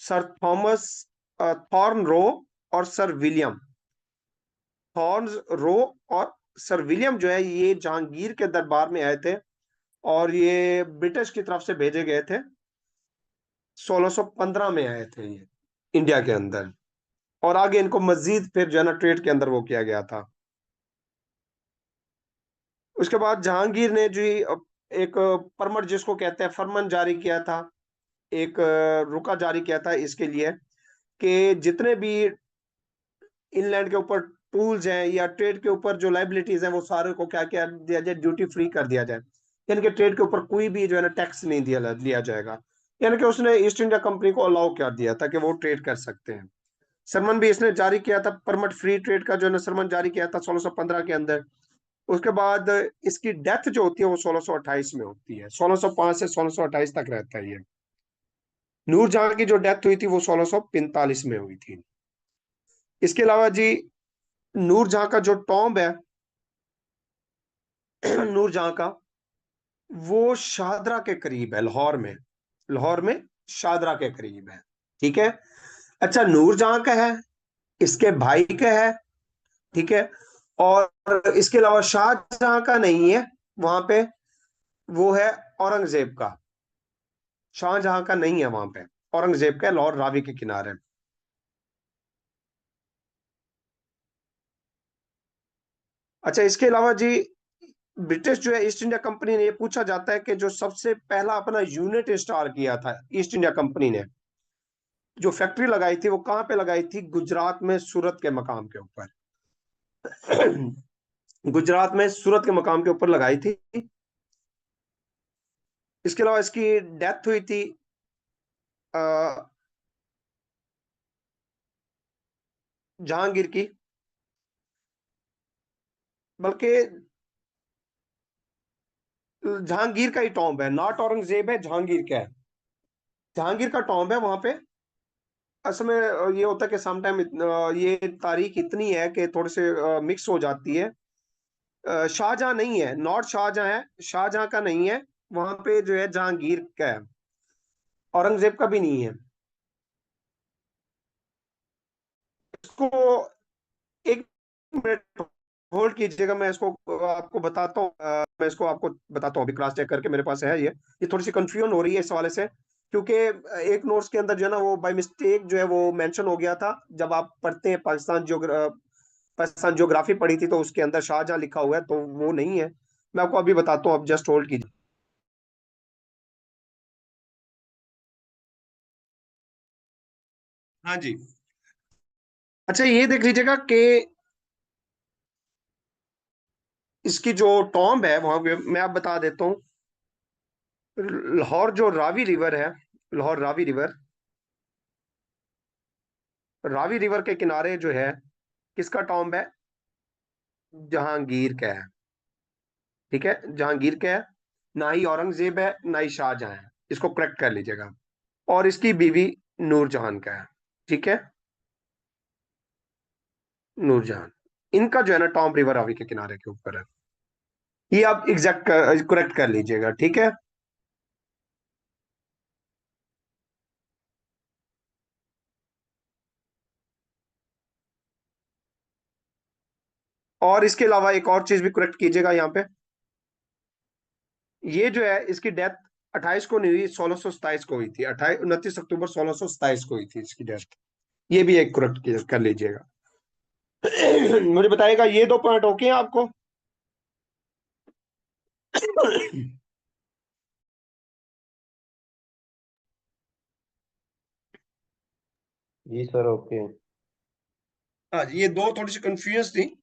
सर थॉमस थॉर्न रो और सर विलियम। थॉर्न रो और सर विलियम जो है ये जहांगीर के दरबार में आए थे, और ये ब्रिटिश की तरफ से भेजे गए थे। 1615 में आए थे ये इंडिया के अंदर, और आगे इनको मजीद फिर जो है ना ट्रेड के अंदर वो किया गया था। उसके बाद जहांगीर ने जो एक परमट जिसको कहते हैं फरमान जारी किया था, एक रुका जारी किया था इसके लिए कि जितने भी इनलैंड के ऊपर टूल्स हैं या ट्रेड के ऊपर जो लाइबिलिटीज हैं वो सारे को क्या क्या दिया जाए, ड्यूटी फ्री कर दिया जाए। यानी कि ट्रेड के ऊपर कोई भी जो है ना टैक्स नहीं दिया जाएगा। यानी कि उसने ईस्ट इंडिया कंपनी को अलाउ कर दिया था कि वो ट्रेड कर सकते हैं। सरमन भी इसने जारी किया था, परमट फ्री ट्रेड का जो है ना सरमन जारी किया था 1615 के अंदर। उसके बाद इसकी डेथ जो होती है वो 1628 में होती है, 1605 से 1628 तक रहता है ये। नूरजहां की जो डेथ हुई थी वो 1645 में हुई थी। इसके अलावा जी नूरजहां का जो टॉम्ब है नूरजहां का, वो शाहदरा के करीब है, लाहौर में। लाहौर में शाहदरा के करीब है, ठीक है। अच्छा नूरजहां का है, इसके भाई का है, ठीक है। और इसके अलावा शाहजहां का नहीं है वहां पे, वो है औरंगजेब का। शाहजहां का नहीं है वहां पे, औरंगजेब का है, लाहौर रावी के किनारे। अच्छा इसके अलावा जी ब्रिटिश जो है ईस्ट इंडिया कंपनी ने, ये पूछा जाता है कि जो सबसे पहला अपना यूनिट स्टार्ट किया था ईस्ट इंडिया कंपनी ने, जो फैक्ट्री लगाई थी वो कहाँ पे लगाई थी? गुजरात में सूरत के मकाम के ऊपर। गुजरात में सूरत के मकाम के ऊपर लगाई थी। इसके अलावा इसकी डेथ हुई थी जहांगीर की, बल्कि जहांगीर का ही टॉम्ब है, नॉट औरंगजेब है, जहांगीर का है। जहांगीर का टॉम्ब है वहां पे। असल में ये होता है कि समटाइम ये तारीख इतनी है कि थोड़े से मिक्स हो जाती है। शाहजहां नहीं है, नॉट शाहजहां है, शाहजहां का नहीं है। वहां पे जो है जहांगीर का है, औरंगजेब का भी नहीं है। इसको एक मिनट होल्ड कीजिएगा, मैं इसको आपको बताता हूँ। मैं इसको आपको बताता हूँ अभी, क्रॉस चेक करके मेरे पास है ये थोड़ी सी कंफ्यूजन हो रही है इस हवाले से, क्योंकि एक नोट्स के अंदर जो है ना वो बाय मिस्टेक जो है वो मेंशन हो गया था। जब आप पढ़ते हैं पाकिस्तान ज्योग्राफी पढ़ी थी तो उसके अंदर शाहजहां लिखा हुआ है, तो वो नहीं है। मैं आपको अभी बताता हूँ, आप जस्ट होल्ड कीजिए। हाँ जी। अच्छा, ये देख लीजिएगा कि इसकी जो टॉम्ब है वहां पे मैं आप बता देता हूँ। लाहौर जो रावी रिवर है, लाहौर रावी रिवर, रावी रिवर के किनारे जो है, किसका टॉम्ब है? जहांगीर का है। ठीक है, जहांगीर का है। ना ही औरंगजेब है, ना ही शाहजहां है, इसको करेक्ट कर लीजिएगा। और इसकी बीवी नूरजहां का है। ठीक है, नूरजहां। इनका जो है ना टॉम्ब रिवर रावी के किनारे के ऊपर है। ये आप एग्जैक्ट करेक्ट कर लीजिएगा, ठीक है। और इसके अलावा एक और चीज भी करेक्ट कीजिएगा यहाँ पे। ये जो है इसकी डेथ 28 को नहीं हुई, 1627 को हुई थी। 29 अक्टूबर 1627 को हुई थी इसकी डेथ। ये भी एक करेक्ट कर लीजिएगा। मुझे बताइएगा, ये दो पॉइंट ओके हैं आपको? जी सर, ओके। हाँ जी, ये दो थोड़ी सी कंफ्यूज थी।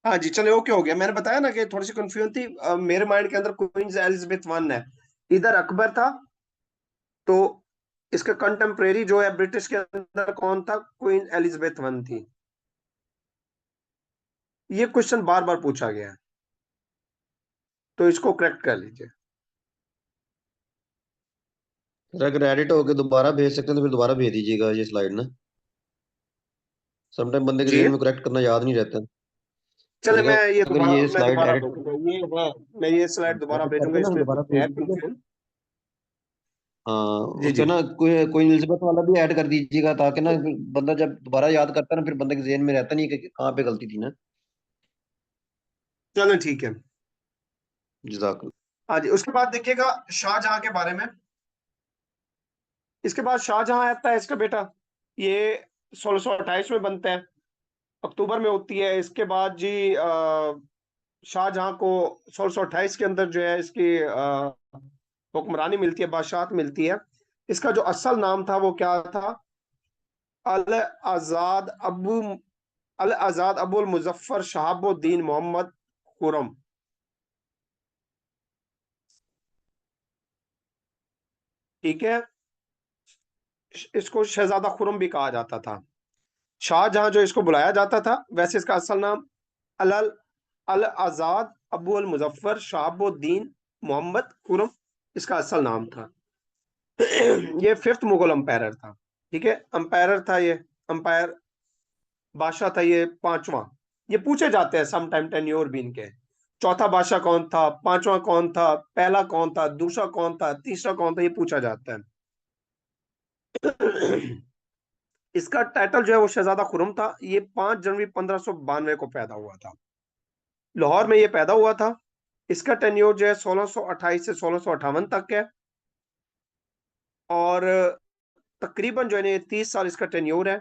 हाँ जी, चले ओके हो गया। मैंने बताया ना कि थोड़ी सी कंफ्यूजन थी। मेरे माइंड के अंदर क्वीन एलिजाबेथ वन है, इधर अकबर था। तो इसका कंटेम्परेरी जो है ब्रिटिश के अंदर कौन था? क्वीन एलिजाबेथ वन थी। ये क्वेश्चन बार बार पूछा गया है, तो इसको करेक्ट कर लीजिए। सर अगर एडिट होके दोबारा भेज सकते हैं तो फिर दोबारा भेज दीजिएगा ये स्लाइड ना। समटाइम बंदे के जी, जेहन में करेक्ट करना याद नहीं रहता। चले मैंने मैं ये कहा अगर दोबारा ये मैं स्लाइड दोबारा एडिट भेजूंगा, ये है। मैं ये स्लाइड दोबारा एडिट भेजूंगा, करके ना इसमें दोबारा है भेज दीजिएगा। कंफ्यूजन। हाँ, जी जी। उसका ना कोई कोई एलिजाबेथ वाला भी ऐड कर दीजिएगा ताकि ना फिर बंदा जब दोबारा याद करता है ना फिर बंदे के जेहन में रहता नहीं है कि कहाँ पे गलती थी ना। चलो ठीक है। जजाक। हाँ जी, उसके बाद देखिएगा शाहजहां के बारे में। इसके बाद शाहजहां आता है इसका बेटा। ये 1628 में बनता है, अक्टूबर में होती है। इसके बाद जी शाहजहां को 1628 के अंदर जो है इसकी हुक्मरानी मिलती है, बादशाहत मिलती है। इसका जो असल नाम था वो क्या था? अल आजाद अबू अल आजाद अबुल मुजफ्फर शहाबुद्दीन मोहम्मद खुरम। ठीक है, इसको शहजादा खुरम भी कहा जाता था। शाहजहां जो इसको बुलाया जाता था, वैसे इसका असल नाम अल अल आजाद अबू अल मुजफ्फर शहाबुद्दीन मोहम्मद खुरम इसका असल नाम था। ये फिफ्थ मुगल अंपायर था। ठीक है, अंपायर था ये, अंपायर बादशाह था ये पांचवा। ये पूछे जाते हैं सम टाइम टेन्योर भी इनके। चौथा बादशाह कौन था, पांचवा कौन था, पहला कौन था, दूसरा कौन था, तीसरा कौन था, ये पूछा जाता है। इसका टाइटल जो है वो शहजादा खुरम था। ये 5 जनवरी 1592 को पैदा हुआ था, लाहौर में ये पैदा हुआ था। इसका टेन्योर जो है 1628 से 1658 तक है। और तकरीबन जो है ना 30 साल इसका टेन्योर है।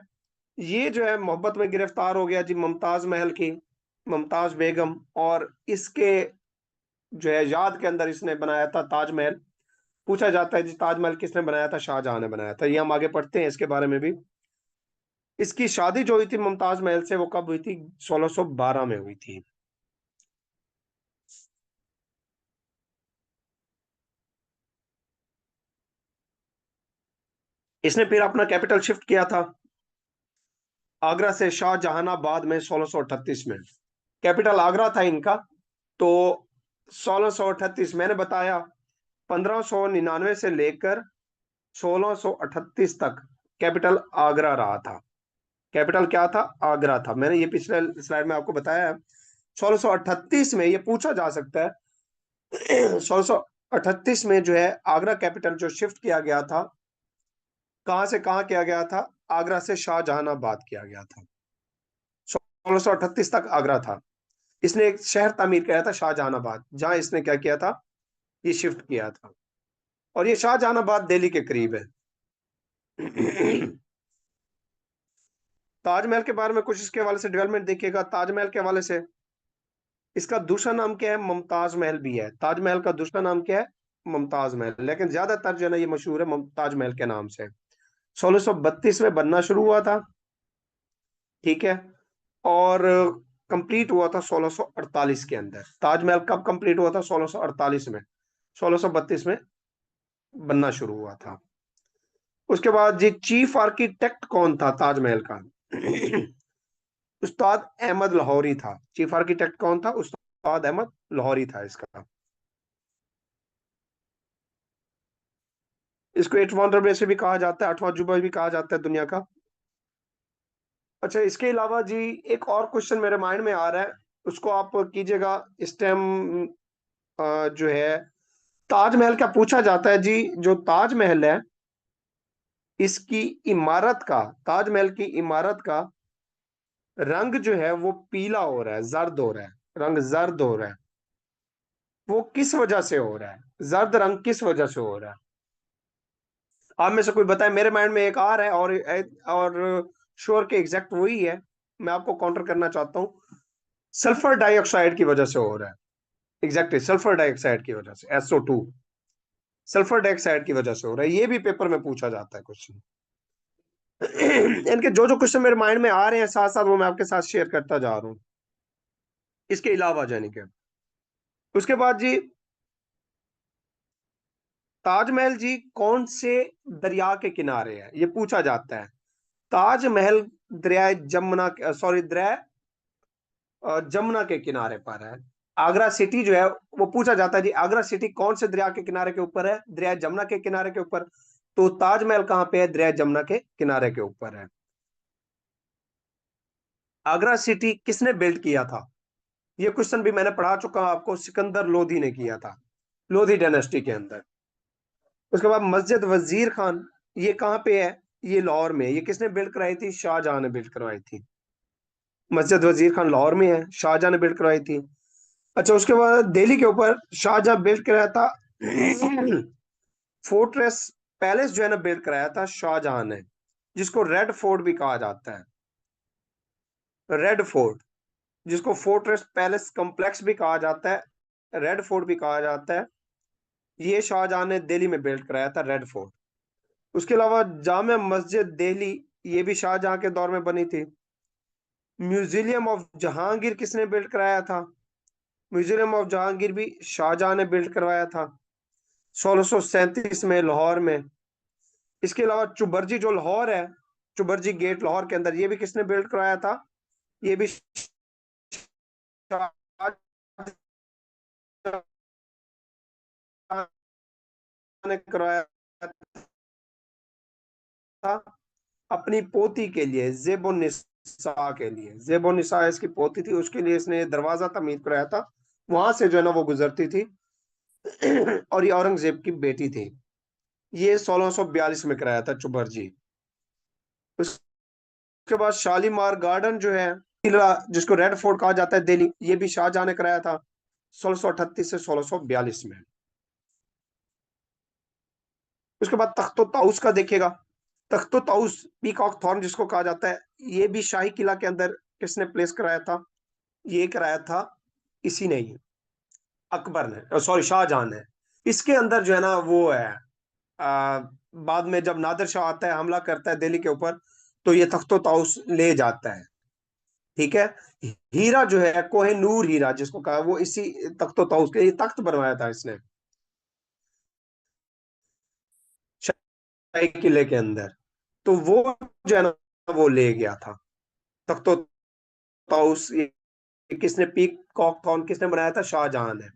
ये जो है मोहब्बत में गिरफ्तार हो गया जी मुमताज महल की, मुमताज बेगम। और इसके जो है याद के अंदर इसने बनाया था ताजमहल। पूछा जाता है जी ताजमहल किसने बनाया था? शाहजहां ने बनाया था। ये हम आगे पढ़ते हैं इसके बारे में भी। इसकी शादी जो हुई थी मुमताज महल से वो कब हुई थी? 1612 में हुई थी। इसने फिर अपना कैपिटल शिफ्ट किया था आगरा से शाहजहानाबाद में 1638 में। कैपिटल आगरा था इनका। तो 1638 मैंने बताया, 1599 से लेकर 1638 तक कैपिटल आगरा रहा था। कैपिटल क्या था? आगरा था। मैंने ये पिछले स्लाइड में आपको बताया है। 1638 में ये पूछा जा सकता है। 1638 में जो है आगरा कैपिटल जो शिफ्ट किया गया था, कहां से कहां किया गया था? आगरा से शाहजहानाबाद किया गया था। 1638 तक आगरा था। इसने एक शहर तामीर किया था शाहजहानाबाद, जहां इसने क्या किया था? ये शिफ्ट किया था। और ये शाहजहानाबाद दिल्ली के करीब है। ताजमहल के बारे में कुछ इसके हवाले से डेवलपमेंट देखिएगा। ताजमहल के हवाले से इसका दूसरा नाम क्या है? मुमताज महल भी है। ताजमहल का दूसरा नाम क्या है? मुमताज महल, लेकिन ज्यादातर जो है ना ये मशहूर है मुमताज महल के नाम से। 1632 में बनना शुरू हुआ था, ठीक है, और कंप्लीट हुआ था 1648 के अंदर। ताजमहल कब कंप्लीट हुआ था? 1648 में। 1632 में बनना शुरू हुआ था। उसके बाद जी चीफ आर्किटेक्ट कौन था ताजमहल का? उस्ताद अहमद लाहौरी था। चीफ आर्किटेक्ट कौन था? उस्ताद अहमद लाहौरी था इसका। इसको एट वंडर में से भी कहा जाता है, आठवां अजूबा भी कहा जाता है दुनिया का। अच्छा, इसके अलावा जी एक और क्वेश्चन मेरे माइंड में आ रहा है, उसको आप कीजिएगा इस टाइम। जो है ताजमहल का पूछा जाता है जी, जो ताजमहल है इसकी इमारत का, ताजमहल की इमारत का रंग जो है वो पीला हो रहा है, जर्द हो रहा है, रंग जर्द हो रहा है, वो किस वजह से हो रहा है? जर्द रंग किस वजह से हो रहा है? आप में से कोई बताए। मेरे माइंड में एक आ रहा है, और श्योर के एग्जैक्ट वही है। मैं आपको काउंटर करना चाहता हूँ। सल्फर डाइऑक्साइड की वजह से हो रहा है। एग्जैक्टली सल्फर डाइऑक्साइड की वजह से, SO2, सल्फर डाइऑक्साइड की वजह से हो रहा है। ये भी पेपर में पूछा जाता है क्वेश्चन। इनके जो जो क्वेश्चन मेरे माइंड में आ रहे हैं साथ साथ वो मैं आपके साथ शेयर करता जा रहा हूँ। इसके अलावा जाने के उसके बाद जी ताजमहल जी कौन से दरिया के किनारे है, ये पूछा जाता है। ताजमहल दरिया जमुना, सॉरी दरिया जमुना के किनारे पर है। आगरा सिटी जो है वो पूछा जाता है जी, आगरा सिटी कौन से दरिया के किनारे के ऊपर है? दरिया जमुना के किनारे के ऊपर। तो ताजमहल कहां पे है? दरिया जमुना के किनारे के ऊपर है। आगरा सिटी किसने बिल्ड किया था? ये क्वेश्चन भी मैंने पढ़ा चुका हूं आपको, सिकंदर लोधी ने किया था, लोधी डायनेस्टी के अंदर। उसके बाद मस्जिद वजीर खान, ये कहां पे है? ये लाहौर में। ये किसने बिल्ड कराई थी? शाहजहां ने बिल्ड करवाई थी। मस्जिद वजीर खान लाहौर में है, शाहजहां ने बिल्ड करवाई थी। अच्छा, उसके बाद दिल्ली के ऊपर शाहजहां बिल्ड कराया था फोर्ट्रेस पैलेस जो है ना बिल्ड कराया था शाहजहां ने, जिसको रेड फोर्ट भी कहा जाता है। रेड फोर्ट, जिसको फोर्ट्रेस पैलेस कॉम्प्लेक्स भी कहा जाता है, रेड फोर्ट भी कहा जाता है, ये शाहजहां ने दिल्ली में बिल्ड कराया था, रेड फोर्ट। उसके अलावा जामा मस्जिद दिल्ली, ये भी शाहजहां के दौर में बनी थी। म्यूजियम ऑफ जहांगीर किसने बिल्ड कराया था? म्यूजियम ऑफ जहांगीर भी शाहजहां ने बिल्ड करवाया था 1637 में लाहौर में। इसके अलावा चुबरजी जो लाहौर है, चुबरजी गेट लाहौर के अंदर, ये भी किसने बिल्ड कराया था? ये भी शाहजहां ने करवाया था अपनी पोती के लिए, जेबोनिसा के लिए। जेबोनिसा इसकी पोती थी, उसके लिए इसने दरवाजा तमीर कराया था। वहां से जो है ना वो गुजरती थी और ये औरंगजेब की बेटी थी। ये 1642 में कराया था चुबरजी। उसके बाद शालीमार गार्डन जो है, किला जिसको रेड फोर्ट कहा जाता है दिल्ली, ये भी शाहजहां ने कराया था 1638 से 1642 में। उसके बाद तख्तो ताउस का देखिएगा। तख्तो ताउस, पीकॉक थॉर्न जिसको कहा जाता है, ये भी शाही किला के अंदर किसने प्लेस कराया था? ये कराया था इसी ने ही, अकबर ने, सॉरी शाहजहां ने। इसके अंदर जो है ना वो है, बाद में जब नादिर शाह आता है, हमला करता है दिल्ली के ऊपर, तो ये तख्तो ताउस ले जाता है, ठीक है। हीरा जो है कोहिनूर हीरा जिसको कहा, वो इसी तख्तो ताउस के, ये तख्त बनवाया था इसने शाही किले के अंदर। तो वो जो है ना वो ले गया था तख्तो ताउस। ये किसने, पीकॉक थॉर्न किसने बनाया था? शाहजहां ने।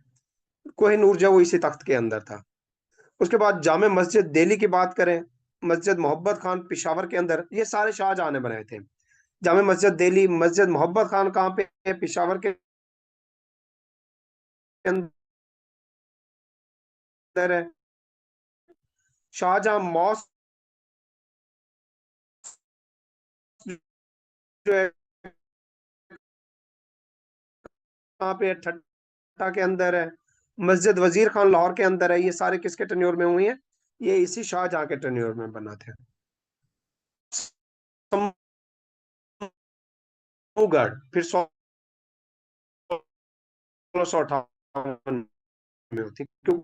कोहिनूर जो है वो इसी तख्त के अंदर था। उसके बाद जामे मस्जिद दिल्ली की बात करें, मस्जिद मोहब्बत खान पेशावर के अंदर, ये सारे शाहजहां ने बनाए थे। जामे मस्जिद दिल्ली, मस्जिद मोहब्बत खान कहाँ पे है? पेशावर के अंदर है। शाहजहां मॉस्क जो है कहाँ पे है? ठट्टा के अंदर है। मस्जिद वजीर खान लाहौर के अंदर है। ये सारे किसके टेन्योर में हुई है? ये इसी शाहजहां के टेन्योर में बना थे। समूहगढ़, फिर 1658 में हुई थी, क्योंकि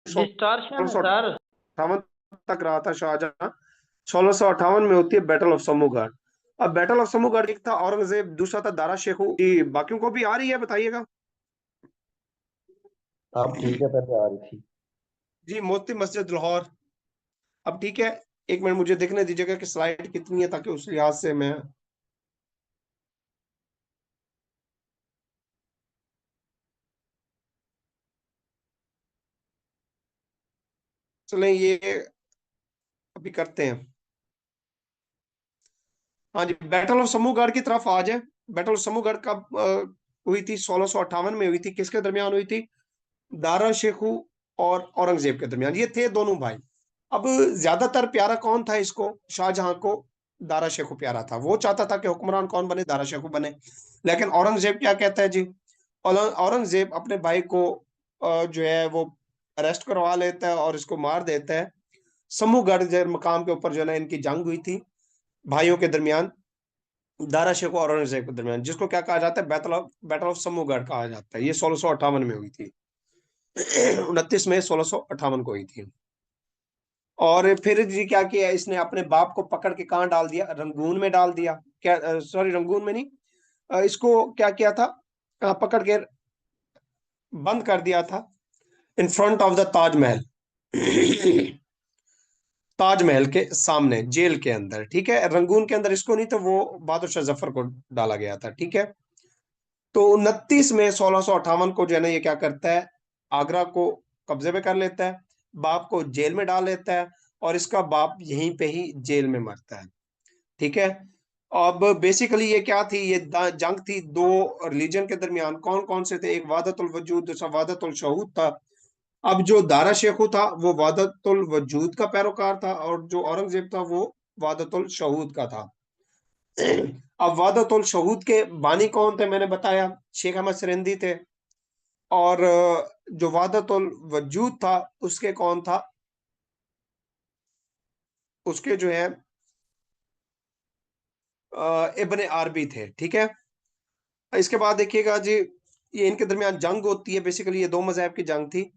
डिस्टॉर्शन है सर। 1658 तक रहा था शाहजहां। 1658 में होती है बैटल ऑफ समूगढ़। अब बैटल ऑफ समूगढ़ एक था औरंगजेब, दूसरा था दारा शेखू। बाकियों को भी आ रही है, बताइएगा। आप ठीक है, पहले आ रही थी। जी, मोती मस्जिद लाहौर। अब ठीक है, एक मिनट मुझे देखने दीजिएगा कि स्लाइड कितनी है, ताकि उस लिहाज से मैं चलें ये अभी करते हैं। हाँ जी, बैटल ऑफ समूहगढ़ की तरफ आ जाए। बैटल ऑफ समूहगढ़ कब हुई थी? 1658 में हुई थी। किसके दरमियान हुई थी? दारा शेखू और औरंगजेब के दरमियान। ये थे दोनों भाई। अब ज्यादातर प्यारा कौन था इसको? शाहजहां को दारा शेखू प्यारा था। वो चाहता था कि हुक्मरान कौन बने? दारा शेखू बने। लेकिन औरंगजेब क्या कहता है जी? औरंगजेब अपने भाई को जो है वो अरेस्ट करवा लेता है और इसको मार देता है। समूहगढ़ मकाम के ऊपर जो है ना इनकी जंग हुई थी भाइयों के दरमियान, दारा शेखू और औरंगजेब के दरमियान, जिसको क्या कहा जाता है? बैटल ऑफ समूहगढ़ कहा जाता है। ये 1658 में हुई थी। 29 मई 1658 को हुई थी। और फिर जी क्या किया इसने? अपने बाप को पकड़ के कहाँ डाल दिया? रंगून में डाल दिया। क्या, सॉरी, रंगून में नहीं, इसको क्या किया था? पकड़ के बंद कर दिया था in front of the Taj Mahal. Taj Mahal के सामने, जेल के अंदर। ठीक है, रंगून के अंदर इसको नहीं, तो वो बहादुर शाह जफर को डाला गया था। ठीक है, तो 29 मई 1658 को जो है ना ये क्या करता है? आगरा को कब्जे में कर लेता है, बाप को जेल में डाल लेता है, और इसका बाप यहीं पे ही जेल में मरता है। ठीक है, अब बेसिकली ये क्या थी? ये जंग थी दो रिलीजन के दरमियान। कौन कौन से थे? एक वादतुल वजूद, दूसरा वादतुल शहूद था। अब जो दारा शेखू था वो वादतुल वजूद का पैरोकार था, और जो औरंगजेब था वो वादतुल शहूद का था। अब वादतुल शहूद के बानी कौन थे? मैंने बताया, शेख अहमद सरिंदी थे। और जो वादतुल वजूद था उसके कौन था? उसके जो है इब्ने अरबी थे। ठीक है, इसके बाद देखिएगा जी, ये इनके दरमियान जंग होती है। बेसिकली ये दो मजहब की जंग थी।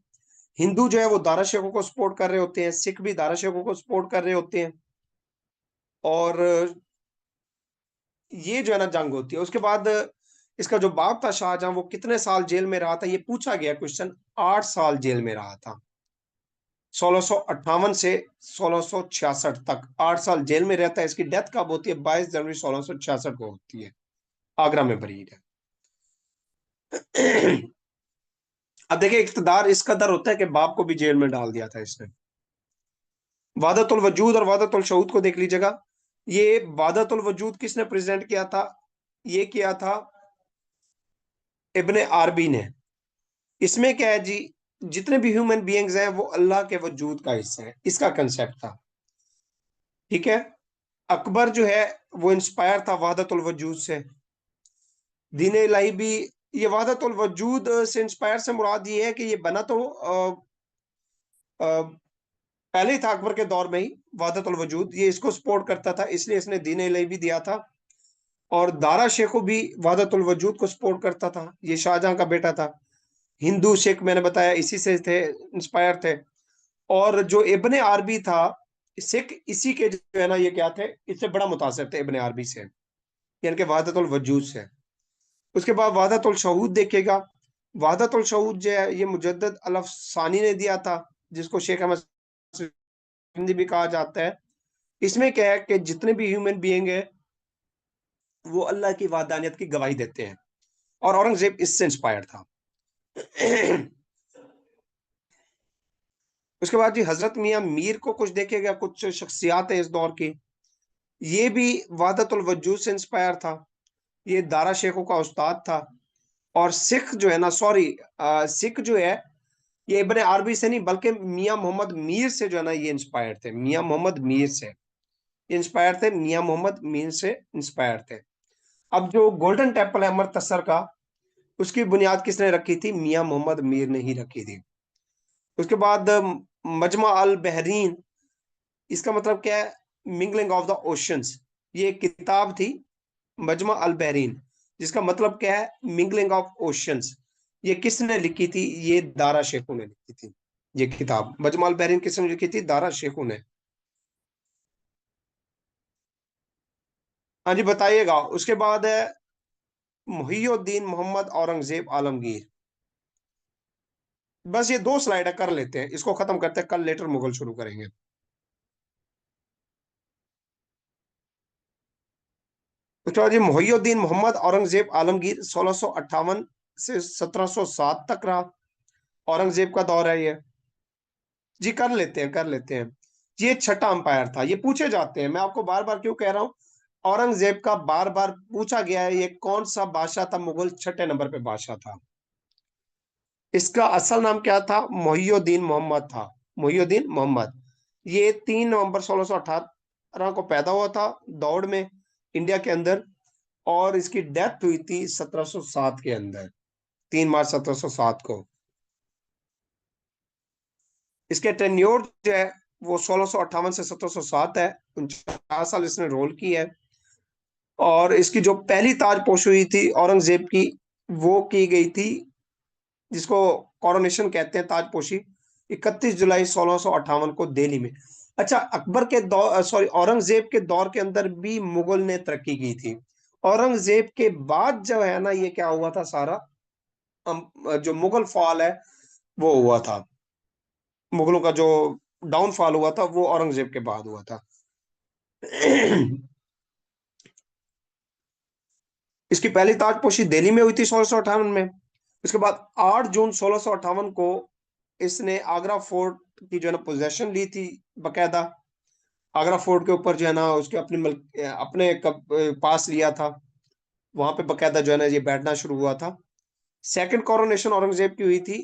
हिंदू जो है वो दारा शेखों को सपोर्ट कर रहे होते हैं, सिख भी दारा शेखों को सपोर्ट कर रहे होते हैं। और ये जो है ना जंग होती है। उसके बाद इसका जो बाप था शाहजहां, वो कितने साल जेल में रहा था? ये पूछा गया क्वेश्चन। 8 साल जेल में रहा था। 1658 से 1666 तक 8 साल जेल में रहता है। इसकी डेथ कब होती है? 22 जनवरी 1666 को होती है। आगरा में बरीड है। अब देखिए, इख्तदार इस कदर होता है कि बाप को भी जेल में डाल दिया था इसने। वादतुल वजूद और वादतुल शहूद को देख लीजिएगा। ये वादतुल वजूद किसने प्रेजेंट किया था? ये किया था इब्ने अरबी ने। इसमें क्या है जी? जितने भी ह्यूमन बीइंग्स हैं वो अल्लाह के वजूद का हिस्सा है, इसका कंसेप्ट था। ठीक है, अकबर जो है वो इंस्पायर था वहदतुल वजूद से। दीन इलाही भी, ये वहदतुल वजूद से इंस्पायर से मुराद ये है कि ये बना तो पहले ही था, अकबर के दौर में ही वहदतुल वजूद। ये इसको सपोर्ट करता था, इसलिए इसने दीन इलाही भी दिया था। और दारा शेखो भी वहदतुल वजूद को सपोर्ट करता था। ये शाहजहां का बेटा था। हिंदू सिख मैंने बताया इसी से थे, इंस्पायर थे। और जो इब्ने अरबी था, सिख इसी के जो है ना ये क्या थे, इससे बड़ा मुतासिर थे इब्ने अरबी से, यानी कि वहदतुल वजूद से। उसके बाद वहदतुल शहूद देखेगा। वहदतुल शहूद जो है ये मुजद्दद अल-अफ़सानी ने दिया था, जिसको शेख अहमद सिंधी भी कहा जाता है। इसमें क्या है कि जितने भी ह्यूमन बीइंग है वो अल्लाह की वाहदानियत की गवाही देते हैं, और औरंगजेब इससे इंस्पायर था। उसके बाद जी हजरत मियां मीर को कुछ देखेगा, कुछ शख्सियात है इस दौर की। ये भी वहदतुल वजूद से इंस्पायर था। ये दारा शेखों का उस्ताद था। और सिख जो है ना, सॉरी, सिख जो है ये इब्ने अरबी से नहीं बल्कि मियां मोहम्मद मीर से जो है ना ये इंस्पायर थे। मियां मोहम्मद मीर से इंस्पायर थे। मियां मोहम्मद मीर से इंस्पायर थे। अब जो गोल्डन टेम्पल है अमृतसर का, उसकी बुनियाद किसने रखी थी? मियां मोहम्मद मीर ने ही रखी थी। उसके बाद मजमा अल बहरीन, इसका मतलब क्या है? Mingling of the oceans. ये एक किताब थी, मजमा अल बहरीन, जिसका मतलब क्या है? Mingling of oceans. ये किसने लिखी थी? ये दारा शेखू ने लिखी थी। ये किताब मजमुअल बहरीन किसने लिखी थी? दारा शेखू ने। हाँ जी बताइएगा। उसके बाद है मुहियुद्दीन मोहम्मद औरंगजेब आलमगीर। बस ये 2 स्लाइड है, कर लेते हैं, इसको खत्म करते हैं, कल लेटर मुगल शुरू करेंगे। उसके बाद ये मुहियुद्दीन मोहम्मद औरंगजेब आलमगीर 1658 से 1707 तक रहा। औरंगजेब का दौर है ये। जी कर लेते हैं, कर लेते हैं। ये छठा अंपायर था। ये पूछे जाते हैं, मैं आपको बार बार क्यों कह रहा हूं, औरंगजेब का बार बार पूछा गया है, ये कौन सा बादशाह था मुगल, छठे नंबर पे बादशाह था। इसका असल नाम क्या था? मोहियुद्दीन मोहम्मद था। मोहियुद्दीन मोहम्मद। ये 3 नवंबर 1618 को पैदा हुआ था दौड़ में, इंडिया के अंदर। और इसकी डेथ हुई थी 1707 के अंदर, 3 मार्च 1707 को। इसके टेन्योर जो है वो 1658 से 1707 है। 49 साल इसने रोल की है। और इसकी जो पहली ताजपोशी हुई थी औरंगजेब की, वो की गई थी, जिसको कोरोनेशन कहते हैं, ताजपोशी, 31 जुलाई 1658 को दिल्ली में। अच्छा, अकबर के दौर, सॉरी, औरंगजेब के दौर के अंदर भी मुगल ने तरक्की की थी। औरंगजेब के बाद जो है ना, ये क्या हुआ था सारा, जो मुगल फॉल है वो हुआ था। मुगलों का जो डाउनफॉल हुआ था वो औरंगजेब के बाद हुआ था। इसकी पहली ताजपोशी दिल्ली में हुई थी 1658 में। उसके बाद 8 जून 1658 को इसने आगरा फोर्ट की जो है ना पोजेशन ली थी बकायदा। आगरा फोर्ट के ऊपर जो है ना उसके पास लिया था। वहां पे बकायदा जो है ना ये बैठना शुरू हुआ था। सेकंड कोरोनेशन औरंगजेब की हुई थी,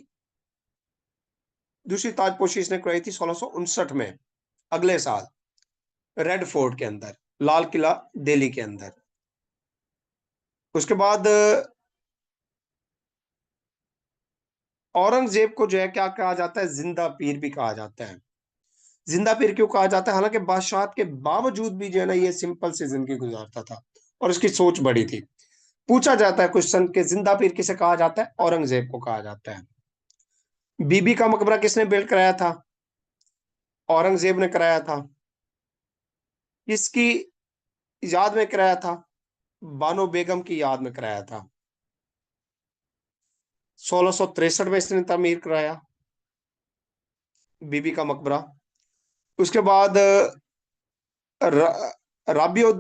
दूसरी ताजपोशी इसने कराई थी 1659 में, अगले साल, रेड फोर्ट के अंदर, लाल किला दिल्ली के अंदर। उसके बाद औरंगजेब को जो है क्या कहा जाता है? जिंदा पीर भी कहा जाता है। जिंदा पीर क्यों कहा जाता है? हालांकि बादशाह के बावजूद भी जो है ना ये सिंपल सी जिंदगी गुजारता था और उसकी सोच बड़ी थी। पूछा जाता है क्वेश्चन के जिंदा पीर किसे कहा जाता है? औरंगजेब को कहा जाता है। बीबी का मकबरा किसने बिल्ड कराया था? औरंगजेब ने कराया था। इसकी याद में कराया था? बानो बेगम की याद में कराया था। 1663 में इसने तामीर कराया बीबी का मकबरा। उसके बाद र- राबियो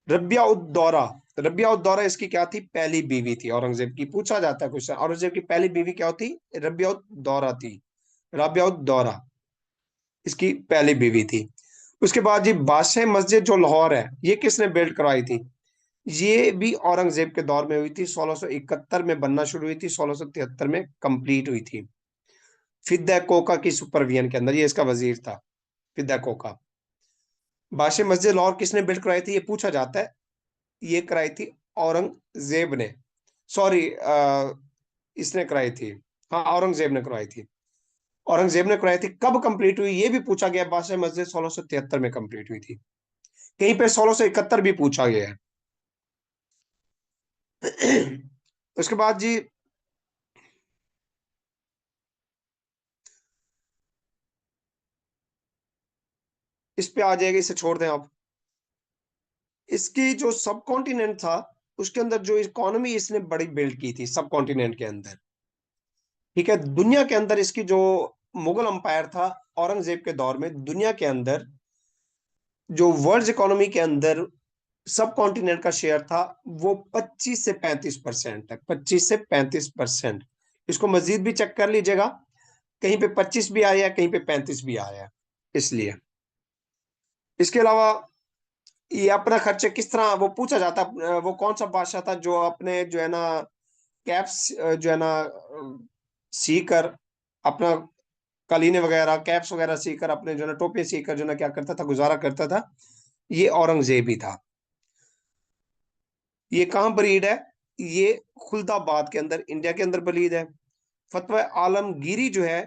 रबिया उद दौरा। रबिया उद दौरा इसकी क्या थी? पहली बीवी थी औरंगजेब की। पूछा जाता है क्वेश्चन, औरंगजेब की पहली बीवी क्या होती? रबिया उद दौरा थी। रबिया उद दौरा इसकी पहली बीवी थी। उसके बाद जी बादशाह मस्जिद जो लाहौर है, ये किसने बिल्ड करवाई थी? ये भी औरंगजेब के दौर में हुई थी। 1671 में बनना शुरू हुई थी, 1673 में कंप्लीट हुई थी, फिद्दा कोका की सुपरविजन के अंदर। ये इसका वजीर था, फिद्दा कोका। बादशाह मस्जिद लाहौर किसने बिल्ड करवाई थी? ये पूछा जाता है। ये कराई थी औरंगजेब ने, सॉरी, इसने कराई थी, हाँ औरंगजेब ने करवाई थी। औरंगजेब ने कराई थी। कब कंप्लीट हुई ये भी पूछा गया। बादशाह मस्जिद 1673 में कंप्लीट हुई थी। कहीं पे 1671 भी पूछा गया है। उसके बाद जी इस पे आ जाएगा, इसे छोड़ दें आप। इसकी जो सब कॉन्टिनेंट था उसके अंदर जो इकोनॉमी इसने बड़ी बिल्ड की थी सब कॉन्टिनेंट के अंदर, ठीक है। दुनिया के अंदर इसकी जो मुगल अंपायर था औरंगजेब के दौर में, दुनिया के अंदर जो वर्ल्ड इकोनॉमी के अंदर सब कॉन्टिनेंट का शेयर था वो 25 से 35% है। 25 से 35%। इसको मजीद भी चेक कर लीजिएगा, कहीं पे 25 भी आया है, कहीं पे 35 भी आया है, इसलिए। इसके अलावा ये अपना खर्चे किस तरह वो पूछा जाता, वो कौन सा बादशाह था जो अपने जो है ना कैप्स जो है ना सीकर, अपना कालीने वगैरह, कैप्स वगैरह सीकर, अपने जो है ना टोपी सीकर जो है ना क्या करता था, गुजारा करता था। ये औरंगजेब ही था। ये कहाँ ब्रीड है? ये खुलदाबाद के अंदर, इंडिया के अंदर ब्रीड है। फतवा आलमगीरी जो है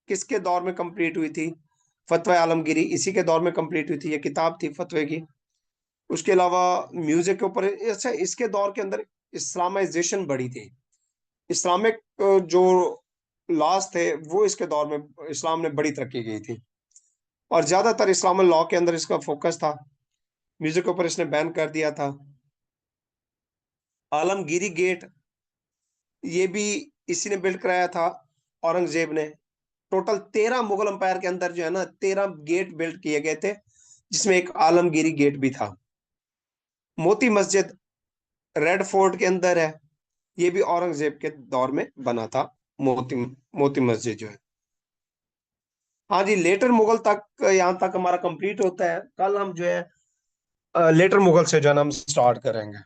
किसके दौर में कंप्लीट हुई थी? फतवा आलमगीरी इसी के दौर में कंप्लीट हुई थी। ये किताब थी फतवे की। उसके अलावा म्यूजिक के ऊपर, अच्छा इसके दौर के अंदर इस्लामाइजेशन बढ़ी थी। इस्लामिक जो लॉज थे वो इसके दौर में इस्लाम ने बड़ी तरक्की की थी, और ज्यादातर इस्लामिक लॉ के अंदर इसका फोकस था। म्यूजिक के ऊपर इसने बैन कर दिया था। आलमगीरी गेट ये भी इसी ने बिल्ड कराया था, औरंगजेब ने। टोटल 13 मुगल अंपायर के अंदर जो है ना 13 गेट बिल्ड किए गए थे, जिसमें एक आलमगीरी गेट भी था। मोती मस्जिद रेड फोर्ट के अंदर है, ये भी औरंगजेब के दौर में बना था। मोती मोती मस्जिद जो है। हाँ जी, लेटर मुगल तक यहाँ तक हमारा कंप्लीट होता है। कल हम जो है लेटर मुगल से जो है ना हम स्टार्ट करेंगे।